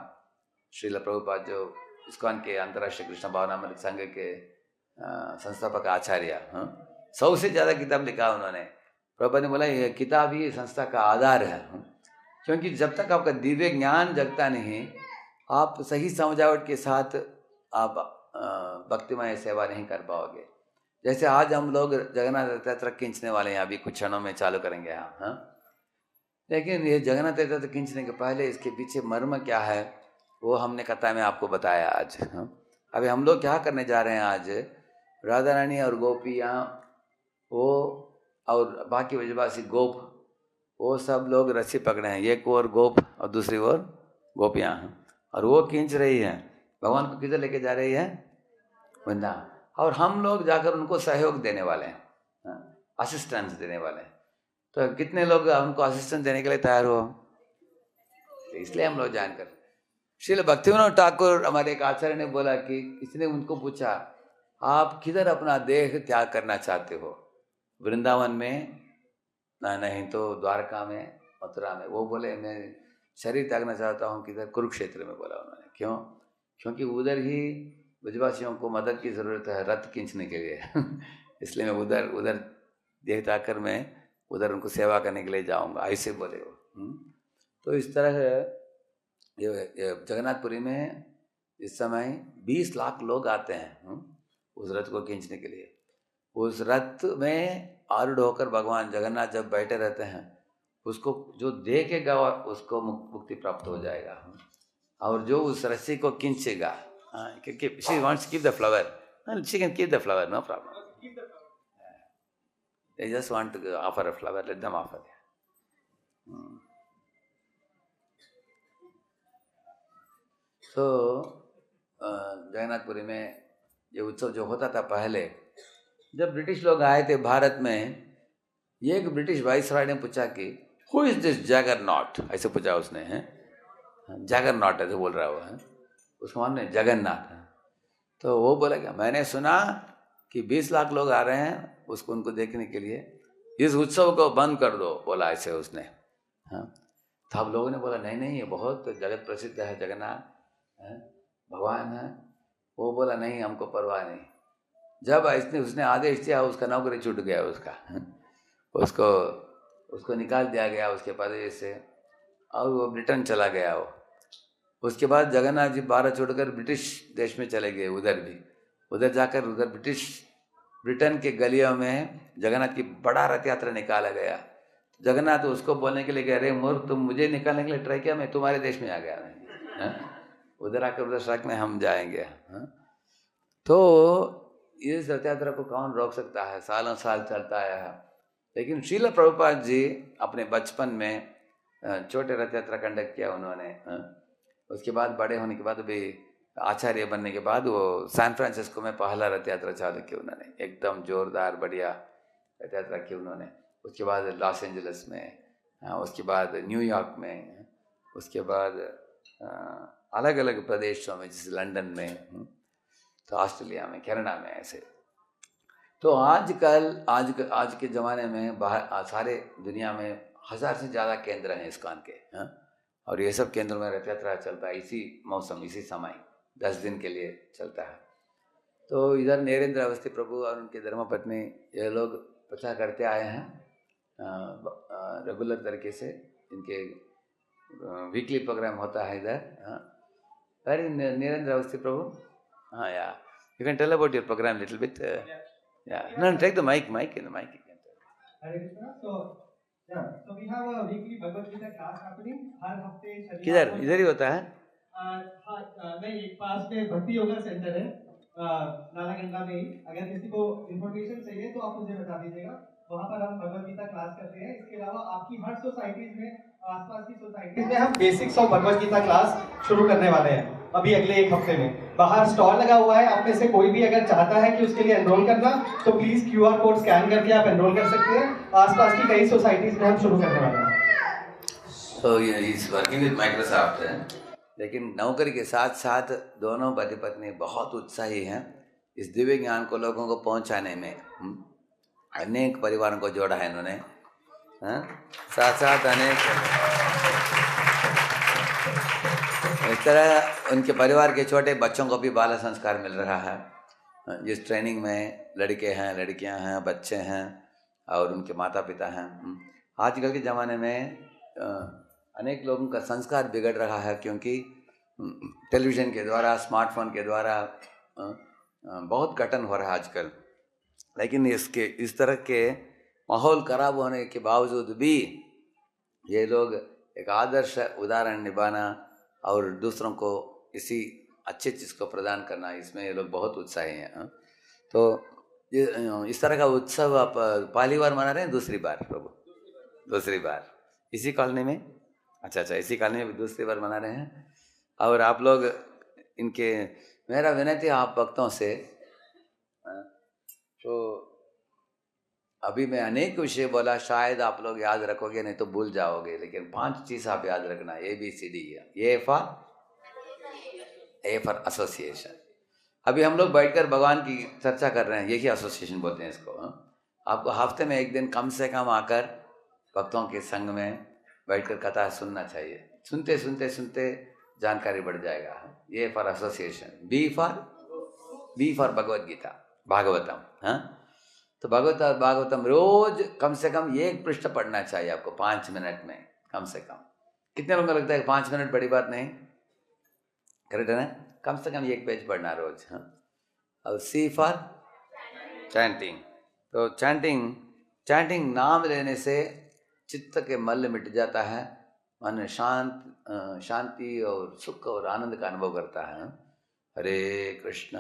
[SPEAKER 1] श्रील प्रभुपाद जो इस्कॉन के अंतर्राष्ट्रीय कृष्ण भावनामृत संघ के संस्थापक आचार्य, 100 से ज़्यादा किताब लिखा उन्होंने। प्रभुपाद ने बोला यह किताब ही संस्था का आधार है, क्योंकि जब तक आपका दिव्य ज्ञान जगता नहीं, आप सही समझावट के साथ आप भक्तिमय सेवा नहीं कर पाओगे। जैसे आज हम लोग जगन्नाथ रथ यात्रा खींचने वाले हैं, अभी कुछ क्षणों में चालू करेंगे हाँ। लेकिन ये जगन्नाथ रथ यात्रा खींचने के पहले इसके पीछे मर्म क्या है वो हमने कथा में आपको बताया आज। अभी हम लोग क्या करने जा रहे हैं आज, राधा रानी और गोपियाँ वो और बाकी व्रजवासी गोप, वो सब लोग रस्सी पकड़े हैं, एक ओर गोप और दूसरी ओर गोपियाँ हैं, और वो खींच रही हैं, भगवान को किधर लेके जा रही है, वृंदावन। और हम लोग जाकर उनको सहयोग देने वाले हैं, असिस्टेंस देने वाले हैं। तो कितने लोग हमको असिस्टेंस देने के लिए तैयार हो, तो इसलिए हम लोग जानकर श्रील भक्तिविनोद ठाकुर हमारे एक आचार्य ने बोला कि इसने उनको पूछा आप किधर अपना देह त्याग करना चाहते हो, वृंदावन में ना, नहीं तो द्वारका में, मथुरा में। वो बोले मैं शरीर त्यागना चाहता हूँ किधर, कुरुक्षेत्र में, बोला उन्होंने। क्यों? क्योंकि उधर ही ब्रजवासियों को मदद की ज़रूरत है रथ खींचने के लिए इसलिए मैं उधर देह त्याग कर मैं उधर उनको सेवा करने के लिए जाऊँगा, ऐसे बोले वो। तो इस तरह ये जगन्नाथपुरी में इस समय 20 लाख लोग आते हैं उस रथ को खींचने के लिए। उस रथ में आरूढ़ होकर भगवान जगन्नाथ जब बैठे रहते हैं, उसको जो देखेगा उसको मुक्ति प्राप्त हो जाएगा, और जो उस रस्सी को खींचेगा, क्योंकि she wants to keep the flower, she can keep the flower, no problem. They just want to offer a flower, let them offer. So Jagannathpuri में ये उत्सव जो होता था पहले, जब ब्रिटिश लोग आए थे भारत में, एक ब्रिटिश वाइसरॉय ने पूछा कि हु इज दिस जगरनॉट, ऐसे पूछा उसने, हैं जगरनॉट ऐसे बोल रहा हुआ है, उसको मालूम जगन्नाथ है। तो वो बोला क्या, मैंने सुना कि 20 लाख लोग आ रहे हैं उसको, उनको देखने के लिए, इस उत्सव को बंद कर दो, बोला ऐसे उसने। हाँ, तो अब लोगों ने बोला नहीं नहीं ये बहुत जगत प्रसिद्ध है, जगन्नाथ भगवान है। वो बोला नहीं हमको परवाह नहीं। जब उसने आदेश दिया, उसका नौकरी छूट गया, उसको निकाल दिया गया उसके प्रदेश से, और वो ब्रिटेन चला गया। वो उसके बाद जगन्नाथ जी भारत छोड़कर ब्रिटिश देश में चले गए, उधर जाकर उधर ब्रिटेन के गलियों में जगन्नाथ की बड़ा रथ यात्रा निकाला गया। जगन्नाथ उसको बोलने के लिए कह रहे मूर्ख, तुम मुझे निकालने के लिए ट्राई किया, मैं तुम्हारे देश में आ गया, मैं उधर आकर उधर सड़क में हम जाएंगे। तो इस रथ यात्रा को कौन रोक सकता है, सालों साल चलता है। लेकिन श्रील प्रभुपाद जी अपने बचपन में छोटे रथ यात्रा कंडक्ट किया उन्होंने। उसके बाद बड़े होने के बाद भी आचार्य बनने के बाद वो सैन फ्रांसिस्को में पहला रथ यात्रा चालू की उन्होंने, एकदम जोरदार बढ़िया रथ यात्रा की उन्होंने। उसके बाद लॉस एंजलिस में, उसके बाद न्यूयॉर्क में, उसके बाद अलग अलग प्रदेशों में, जैसे लंदन में, तो ऑस्ट्रेलिया में, कनाडा में, ऐसे। तो आज के ज़माने में बाहर सारे दुनिया में 1000 से ज़्यादा केंद्र हैं इस्कॉन के, और ये सब केंद्रों में रथ यात्रा चलता है इसी मौसम, इसी समय 10 दिन के लिए चलता है। तो इधर नरेंद्र अवस्थी प्रभु और उनके धर्मपत्नी ये लोग प्रचार करते आए हैं रेगुलर तरीके से। इनके वीकली प्रोग्राम होता है इधर। वेरी नरेंद्र अवस्थी प्रभु, हाँ या you can tell about your program little bit. No, take the mic in the mic.
[SPEAKER 2] Hare Krishna. So we have a weekly Bhagavad Gita class happening हर हफ्ते शनिवार।
[SPEAKER 1] किधर? इधर ही होता है?
[SPEAKER 2] नहीं, एक पास में भक्ति योगा सेंटर है नालागंडा में ही। अगर किसी को इन्फॉर्मेशन चाहिए तो आप मुझे बता दीजिएगा। वहाँ पर हम भगवद गीता क्लास करते हैं। इसके अलावा आपकी हर सोसाइटीज में, आसपास की सोसाइटीज में हम basics of Bhagavad Gita class शुरू करने वाले हैं अभी अगले एक हफ्ते में। बाहर स्टॉल लगा हुआ है, आप में से कोई भी अगर चाहता है कि उसके लिए एनरोल करना तो प्लीज QR कोड स्कैन करके आप एनरोल कर सकते हैं। आसपास की कई सोसाइटीज में हम शुरू करने वाले हैं।
[SPEAKER 1] So he is working with Microsoft, लेकिन नौकरी के साथ साथ दोनों पति पत्नी बहुत उत्साही हैं इस दिव्य ज्ञान को लोगों को पहुंचाने में। अनेक परिवारों को जोड़ा है इन्होंने, साथ साथ अनेक इस तरह उनके परिवार के छोटे बच्चों को भी बाल संस्कार मिल रहा है। जिस ट्रेनिंग में लड़के हैं, लड़कियां हैं, बच्चे हैं और उनके माता पिता हैं। आजकल के ज़माने में अनेक लोगों का संस्कार बिगड़ रहा है, क्योंकि टेलीविज़न के द्वारा, स्मार्टफोन के द्वारा बहुत घटन हो रहा है आजकल। लेकिन इस तरह के माहौल खराब होने के बावजूद भी ये लोग एक आदर्श उदाहरण निभाना और दूसरों को इसी अच्छी चीज़ को प्रदान करना, इसमें ये लोग बहुत उत्साही हैं। तो इस तरह का उत्सव आप पहली बार मना रहे हैं, दूसरी बार प्रभु? दूसरी बार इसी कॉलोनी में? अच्छा, इसी कॉलोनी में दूसरी बार मना रहे हैं। और आप लोग इनके, मेरा विनती है आप भक्तों से, तो अभी मैं अनेक विषय बोला, शायद आप लोग याद रखोगे, नहीं तो भूल जाओगे, लेकिन 5 चीज़ आप याद रखना। ABCD है। ए फॉर एसोसिएशन। अभी हम लोग बैठकर भगवान की चर्चा कर रहे हैं, यही एसोसिएशन बोलते हैं इसको। आपको हफ्ते में एक दिन कम से कम आकर भक्तों के संग में बैठकर कथा सुनना चाहिए। सुनते सुनते सुनते जानकारी बढ़ जाएगा। A for association. B for Bhagavad Gita, Bhagavatam. हाँ, तो भागवतम रोज कम से कम 1 पृष्ठ पढ़ना चाहिए आपको 5 मिनट में कम से कम। कितने लोगों को लगता है 5 मिनट बड़ी बात नहीं? करेक्ट है ना? कम से कम 1 पेज पढ़ना रोज। हाँ, और सी फॉर चैंटिंग। तो चैंटिंग नाम लेने से चित्त के मल मिट जाता है, मन शांति और सुख और आनंद का अनुभव करता है। हरे कृष्ण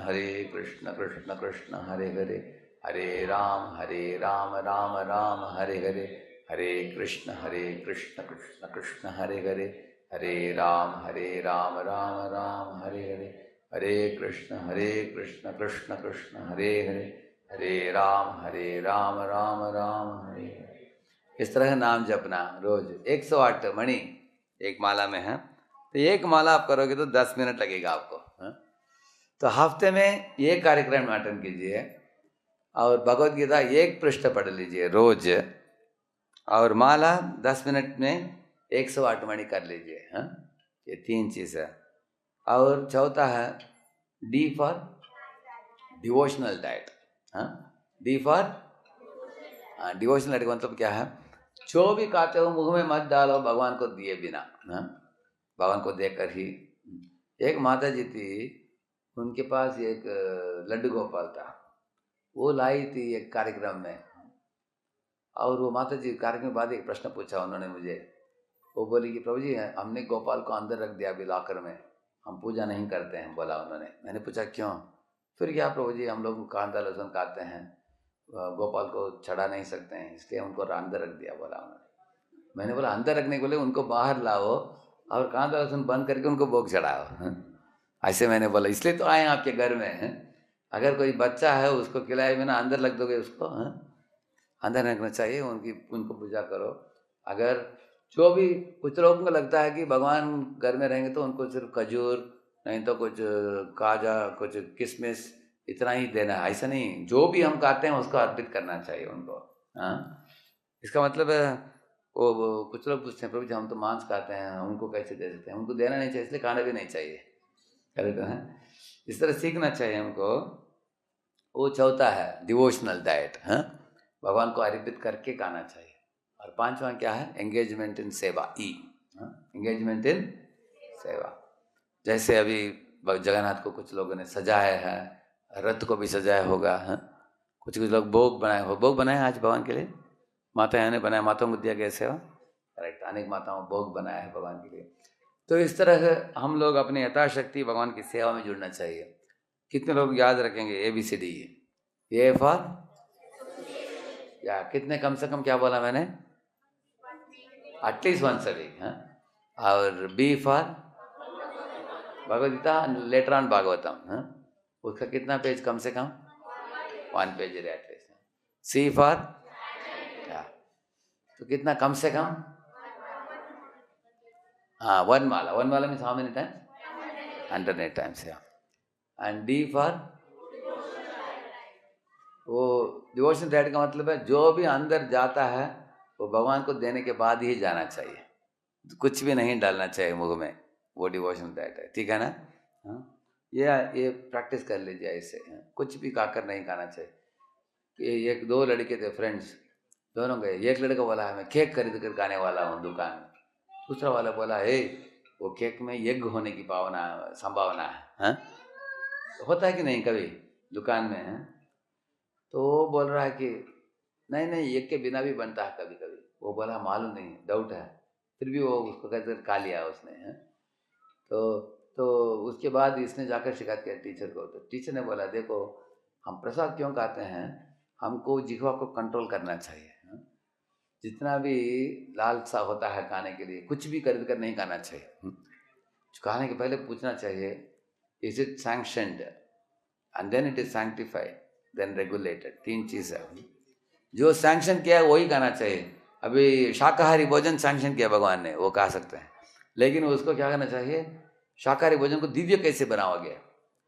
[SPEAKER 1] कृष्ण कृष्ण हरे हरे, हरे राम राम राम हरे हरे, हरे कृष्ण कृष्ण कृष्ण हरे हरे, हरे राम राम राम हरे हरे, हरे कृष्ण कृष्ण कृष्ण हरे हरे, हरे राम राम राम हरे हरे। इस तरह नाम जपना रोज 108 मणि एक माला में है। तो एक माला आप करोगे तो 10 मिनट लगेगा आपको। तो हफ्ते में ये कार्यक्रम अटेंड कीजिए और भगवद गीता 1 पृष्ठ पढ़ लीजिए रोज, और माला 10 मिनट में 108 मणि कर लीजिए। ये 3 चीज़ है। और चौथा है D for devotional diet. D for devotional diet मतलब क्या है? जो भी खाते हो मुंह में मत डालो भगवान को दिए बिना। भगवान को देखकर ही। एक माता जी थी, उनके पास एक लड्डू गोपाल था, वो लाई थी एक कार्यक्रम में। और वो माता जी कार्यक्रम के बाद एक प्रश्न पूछा उन्होंने मुझे। वो बोली कि प्रभु जी हमने गोपाल को अंदर रख दिया अभी लॉकर में, हम पूजा नहीं करते हैं, बोला उन्होंने। मैंने पूछा क्यों? फिर क्या प्रभु जी हम लोग कांदा लहसुन खाते हैं, गोपाल को चढ़ा नहीं सकते हैं, इसलिए उनको अंदर रख दिया, बोला उन्होंने। मैंने बोला अंदर रखने के लिए उनको बाहर लाओ और कांदा लहसुन बंद करके उनको भोग चढ़ाओ। ऐसे मैंने बोला, इसलिए तो आए आपके घर में। अगर कोई बच्चा है उसको खिलाए बिना अंदर रख दोगे उसको? अंदर रखना चाहिए, उनको पूजा करो। अगर जो भी, कुछ लोगों को लगता है कि भगवान घर में रहेंगे तो उनको सिर्फ खजूर, नहीं तो कुछ काजा, कुछ किशमिश, इतना ही देना है। ऐसा नहीं, जो भी हम खाते हैं उसको अर्पित करना चाहिए उनको। इसका मतलब है वो कुछ लोग पूछते हैं प्रभु जी हम तो मांस खाते हैं, उनको कैसे दे सकते हैं? उनको देना नहीं चाहिए, इसलिए खाना भी नहीं चाहिए। करेक्ट है? इस तरह सीखना चाहिए हमको। वो चौथा है डिवोशनल डाइट। भगवान को अर्पित करके खाना चाहिए। और 5वां क्या है? एंगेजमेंट इन सेवा। एंगेजमेंट इन सेवा। जैसे अभी जगन्नाथ को कुछ लोगों ने सजाया है, रथ को भी सजाया होगा। कुछ लोग भोग बनाए आज भगवान के लिए, माताएं ने बनाया, माताओं को दिया गया सेवा। करेक्ट, अनेक माताओं भोग बनाया है भगवान के लिए। तो इस तरह हम लोग अपनी यथाशक्ति भगवान की सेवा में जुड़ना चाहिए। कितने लोग याद रखेंगे ABCD? ए फॉर या कितने, कम से कम क्या बोला मैंने? At least once a week. और B for Bhagavad Gita, later on Bhagavatam. उसका कितना पेज? कम से कम 1 पेज एटलीस्ट। सी फॉर क्या? तो कितना कम से कम? 1 माला। 1 माला means how many times? 108 times. And D for, वो डिवोशन डाइट का मतलब है जो भी अंदर जाता है वो भगवान को देने के बाद ही जाना चाहिए, कुछ भी नहीं डालना चाहिए मुंह में। वो डिवोशन डाइट है, ठीक है ना? ये प्रैक्टिस कर लीजिए ऐसे। कुछ भी खाकर नहीं खाना चाहिए। कि एक दो लड़के थे फ्रेंड्स, दोनों गए। एक लड़का बोला मैं केक खरीद कर खाने वाला हूँ दुकान में। दूसरा वाला बोला वो केक में एग होने की संभावना है। हाँ? होता है कि नहीं कभी दुकान में है? तो वो बोल रहा है कि नहीं एग के बिना भी बनता है कभी कभी। वो बोला मालूम नहीं, डाउट है। फिर भी वो उसको कहते खा लिया उसने। है तो उसके बाद इसने जाकर शिकायत किया टीचर को। तो टीचर ने बोला देखो हम प्रसाद क्यों खाते हैं, हमको जिह्वा को कंट्रोल करना चाहिए। जितना भी लालसा होता है खाने के लिए कुछ भी खरीद कर नहीं खाना चाहिए। खाने के पहले पूछना चाहिए is it sanctioned and then it is sanctified then regulated. 3 चीज़ है। जो सैंक्शन किया है वही खाना चाहिए। अभी शाकाहारी भोजन सैंक्शन किया भगवान ने, वो खा सकते हैं, लेकिन उसको क्या करना चाहिए, शाकाहारी भोजन को दिव्य कैसे बनाओगे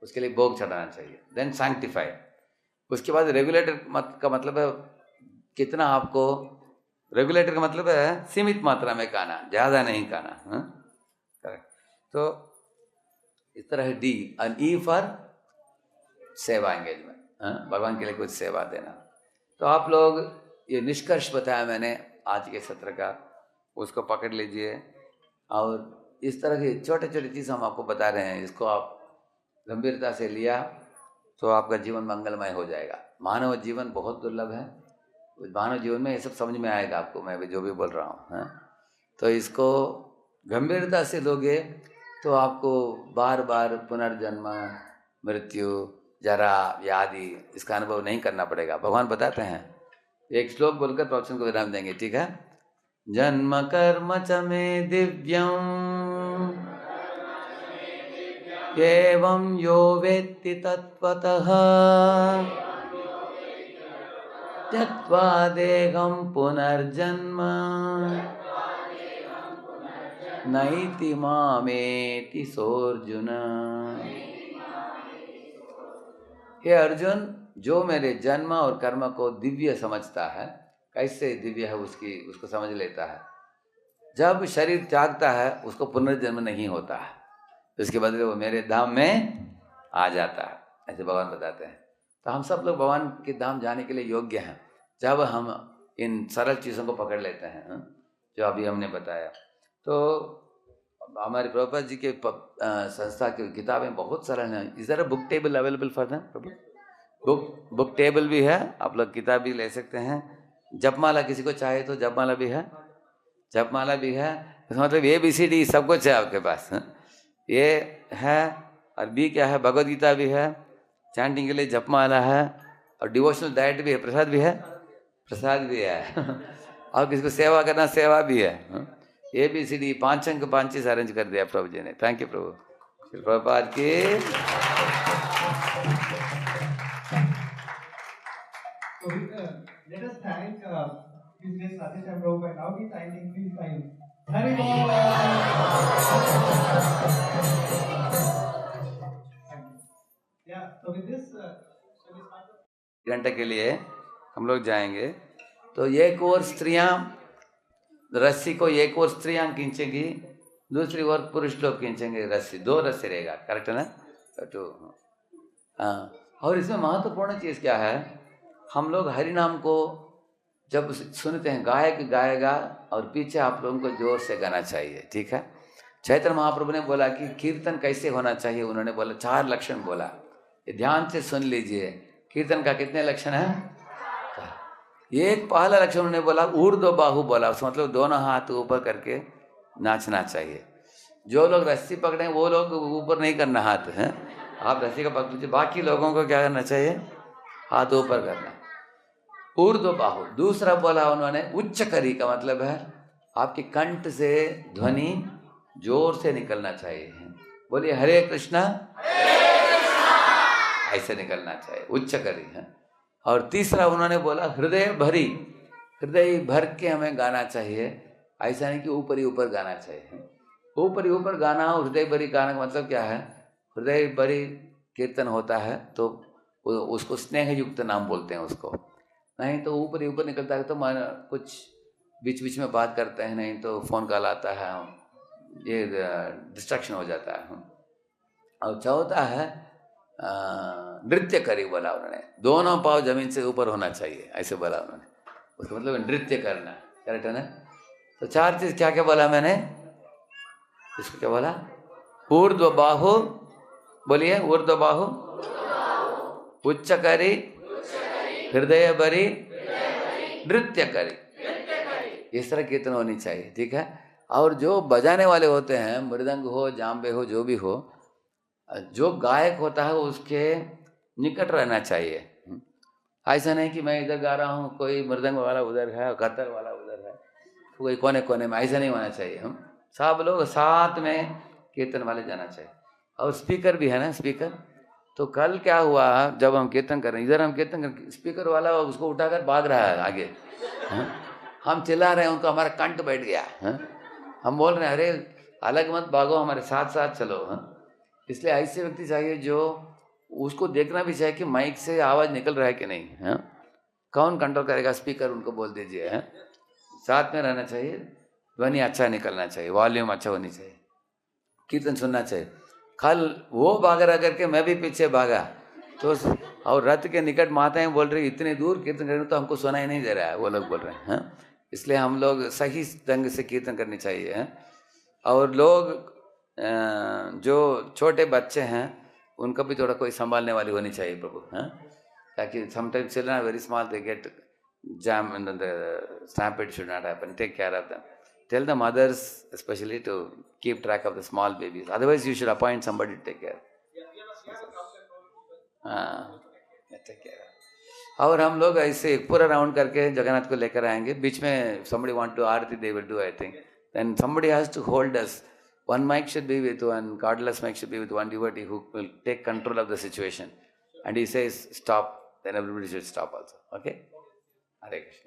[SPEAKER 1] उसके लिए भोग चढ़ाना चाहिए, देन सैंक्टिफाइड। उसके बाद रेगुलेटेड का मतलब है कितना आपको, रेगुलेटर का मतलब है सीमित मात्रा में खाना, ज़्यादा नहीं खाना। करेक्ट। तो इस तरह है डी एंड ई फॉर सेवा एंगेजमेंट, भगवान के लिए कुछ सेवा देना। तो आप लोग ये निष्कर्ष बताया मैंने आज के सत्र का, उसको पकड़ लीजिए। और इस तरह की छोटे छोटे चीज़ हम आपको बता रहे हैं, इसको आप गंभीरता से लिया तो आपका जीवन मंगलमय हो जाएगा। मानव जीवन बहुत दुर्लभ है, मानव जीवन में ये सब समझ में आएगा आपको, मैं भी जो भी बोल रहा हूँ। तो इसको गंभीरता से लोगे तो आपको बार बार पुनर्जन्म, मृत्यु, जरा, व्याधि इसका अनुभव नहीं करना पड़ेगा। भगवान बताते हैं, एक श्लोक बोलकर प्रवचन को विराम देंगे, ठीक है। जन्म कर्म च मे दिव्यम् एवं यो वेत्ति तत्त्वतः त्यक्त्वा देहं पुनर्जन्म नैति मामेति सोऽर्जुन। हे अर्जुन, जो मेरे जन्म और कर्म को दिव्य समझता है, कैसे दिव्य है उसको समझ लेता है। जब शरीर त्यागता है उसको पुनर्जन्म नहीं होता है, इसके बदले वो मेरे धाम में आ जाता है, ऐसे भगवान बताते हैं। तो हम सब लोग भगवान के धाम जाने के लिए योग्य हैं जब हम इन सरल चीज़ों को पकड़ लेते हैं जो अभी हमने बताया। तो हमारे प्रभुपाद जी के संस्था की किताबें बहुत सरल हैं। Is there a book table available for them Prabhu? Book table भी है, आप लोग किताब भी ले सकते हैं। जपमाला किसी को चाहे तो जपमाला भी है, जपमाला भी है। मतलब ABCD सब कुछ है आपके पास। ये है। और बी क्या है, भगवद गीता भी है, चैंटिंग के लिए जपमाला है, और डिवोशनल डाइट भी है, प्रसाद भी है, प्रसाद भी है। और किसी को सेवा करना, सेवा भी है। ABCD 5 अंक 5 चीज अरेंज कर दिया प्रभु जी ने। थैंक यू प्रभु। श्री प्रभुपाद की।
[SPEAKER 2] Let us thank His Grace Radhesham Prabhupada. Now we thank his time. Hari Bol. Yeah. So with this, shall we start?
[SPEAKER 1] घंटे के लिए हम लोग जाएंगे। तो एक और स्त्रियां रस्सी को, एक और स्त्रियां खींचेंगी, दूसरी ओर पुरुष लोग खींचेंगे रस्सी। 2 रस्सी रहेगा, करेक्ट है ना? तो हाँ। और इसमें महत्वपूर्ण चीज़ क्या है, हम लोग हरि नाम को जब सुनते हैं, गायक गाएगा और पीछे आप लोगों को जोर से गाना चाहिए, ठीक है। चैतन्य महाप्रभु ने बोला कि कीर्तन कैसे होना चाहिए, उन्होंने बोला 4 लक्षण बोला, ये ध्यान से सुन लीजिए। कीर्तन का कितने लक्षण है? एक पहला लक्षण उन्होंने बोला ऊर्ध्व बाहु बोला, उसका मतलब दोनों हाथ ऊपर करके नाचना चाहिए। जो लोग रस्सी पकड़े वो लोग ऊपर नहीं करना हाथ है, आप रस्सी का पकड़ लीजिए। बाकी लोगों को क्या करना चाहिए, हाथ ऊपर करना, ऊर्ध्व बाहु। दूसरा बोला उन्होंने उच्च करी, का मतलब है आपके कंठ से ध्वनि जोर से निकलना चाहिए। बोलिए हरे कृष्णा, ऐसे निकलना चाहिए, उच्च करी है। और तीसरा उन्होंने बोला हृदय भरी, हृदय भर के हमें गाना चाहिए, ऐसा नहीं कि ऊपर ही ऊपर गाना चाहिए। ऊपर ही ऊपर गाना और हृदय भरी गाना का मतलब क्या है, हृदय भरी कीर्तन होता है तो उसको स्नेह युक्त नाम बोलते हैं उसको। नहीं तो ऊपर ही ऊपर निकलता है तो मन कुछ बीच बीच में बात करते हैं, नहीं तो फ़ोन कॉल आता है, ये डिस्ट्रैक्शन हो जाता है। और चौथा है नृत्य करी बोला उन्होंने, दोनों पाँव जमीन से ऊपर होना चाहिए, ऐसे बोला उन्होंने। उसका मतलब नृत्य करना, करेक्ट है ना? तो 4 चीज क्या क्या बोला मैंने, इसको क्या बोला? ऊर्ध्व बाहु, बोलिए ऊर्ध्व बाहु, उच्च करी, हृदय भरी, नृत्य करी, इस तरह कीर्तन होनी चाहिए, ठीक है। और जो बजाने वाले होते हैं, मृदंग हो, जाम्बे हो, जो भी हो, जो गायक होता है उसके निकट रहना चाहिए। ऐसा नहीं कि मैं इधर गा रहा हूँ, कोई मृदंग वाला उधर है, कतर वाला उधर है, कोई कोने कोने में, ऐसा नहीं होना चाहिए। हम सब लोग साथ में कीर्तन वाले जाना चाहिए। और स्पीकर भी है ना, स्पीकर। तो कल क्या हुआ, जब हम कीर्तन कर रहे हैं, इधर हम कीर्तन कर, स्पीकर वाला उसको उठाकर भाग रहा है आगे। हम चिल्ला रहे हैं, उनको हमारा कंठ बैठ गया। हम बोल रहे हैं अरे अलग मत भागो, हमारे साथ साथ चलो। इसलिए ऐसे व्यक्ति चाहिए जो उसको देखना भी चाहिए कि माइक से आवाज़ निकल रहा है कि नहीं। कौन कंट्रोल करेगा? स्पीकर, उनको बोल दीजिए। साथ में रहना चाहिए, ध्वनि अच्छा निकलना चाहिए, वॉल्यूम अच्छा होनी चाहिए, कीर्तन सुनना चाहिए। कल वो भाग रहा करके मैं भी पीछे भागा, तो और रथ के निकट माताएं बोल रही इतने दूर कीर्तन करने, तो हमको सुनाई नहीं दे रहा है, वो लोग बोल रहे हैं। इसलिए हम लोग सही ढंग से कीर्तन करनी चाहिए। और लोग जो छोटे बच्चे हैं उनको भी थोड़ा कोई संभालने वाली होनी चाहिए प्रभु, ताकि sometimes children are very small, they get jam and then the stampede should not happen. Take care of them. Tell the mothers especially to keep track of the small babies. Otherwise you should appoint somebody to take care. take care. और हम लोग ऐसे पूरा round करके जगन्नाथ को लेकर आएंगे, बीच में somebody want to Aarti, they will do, I think. Then somebody has to hold us. One mic should be with one, cordless mic should be with one devotee who will take control of the situation. And he says stop, then everybody should stop also. Okay? Hare Krishna.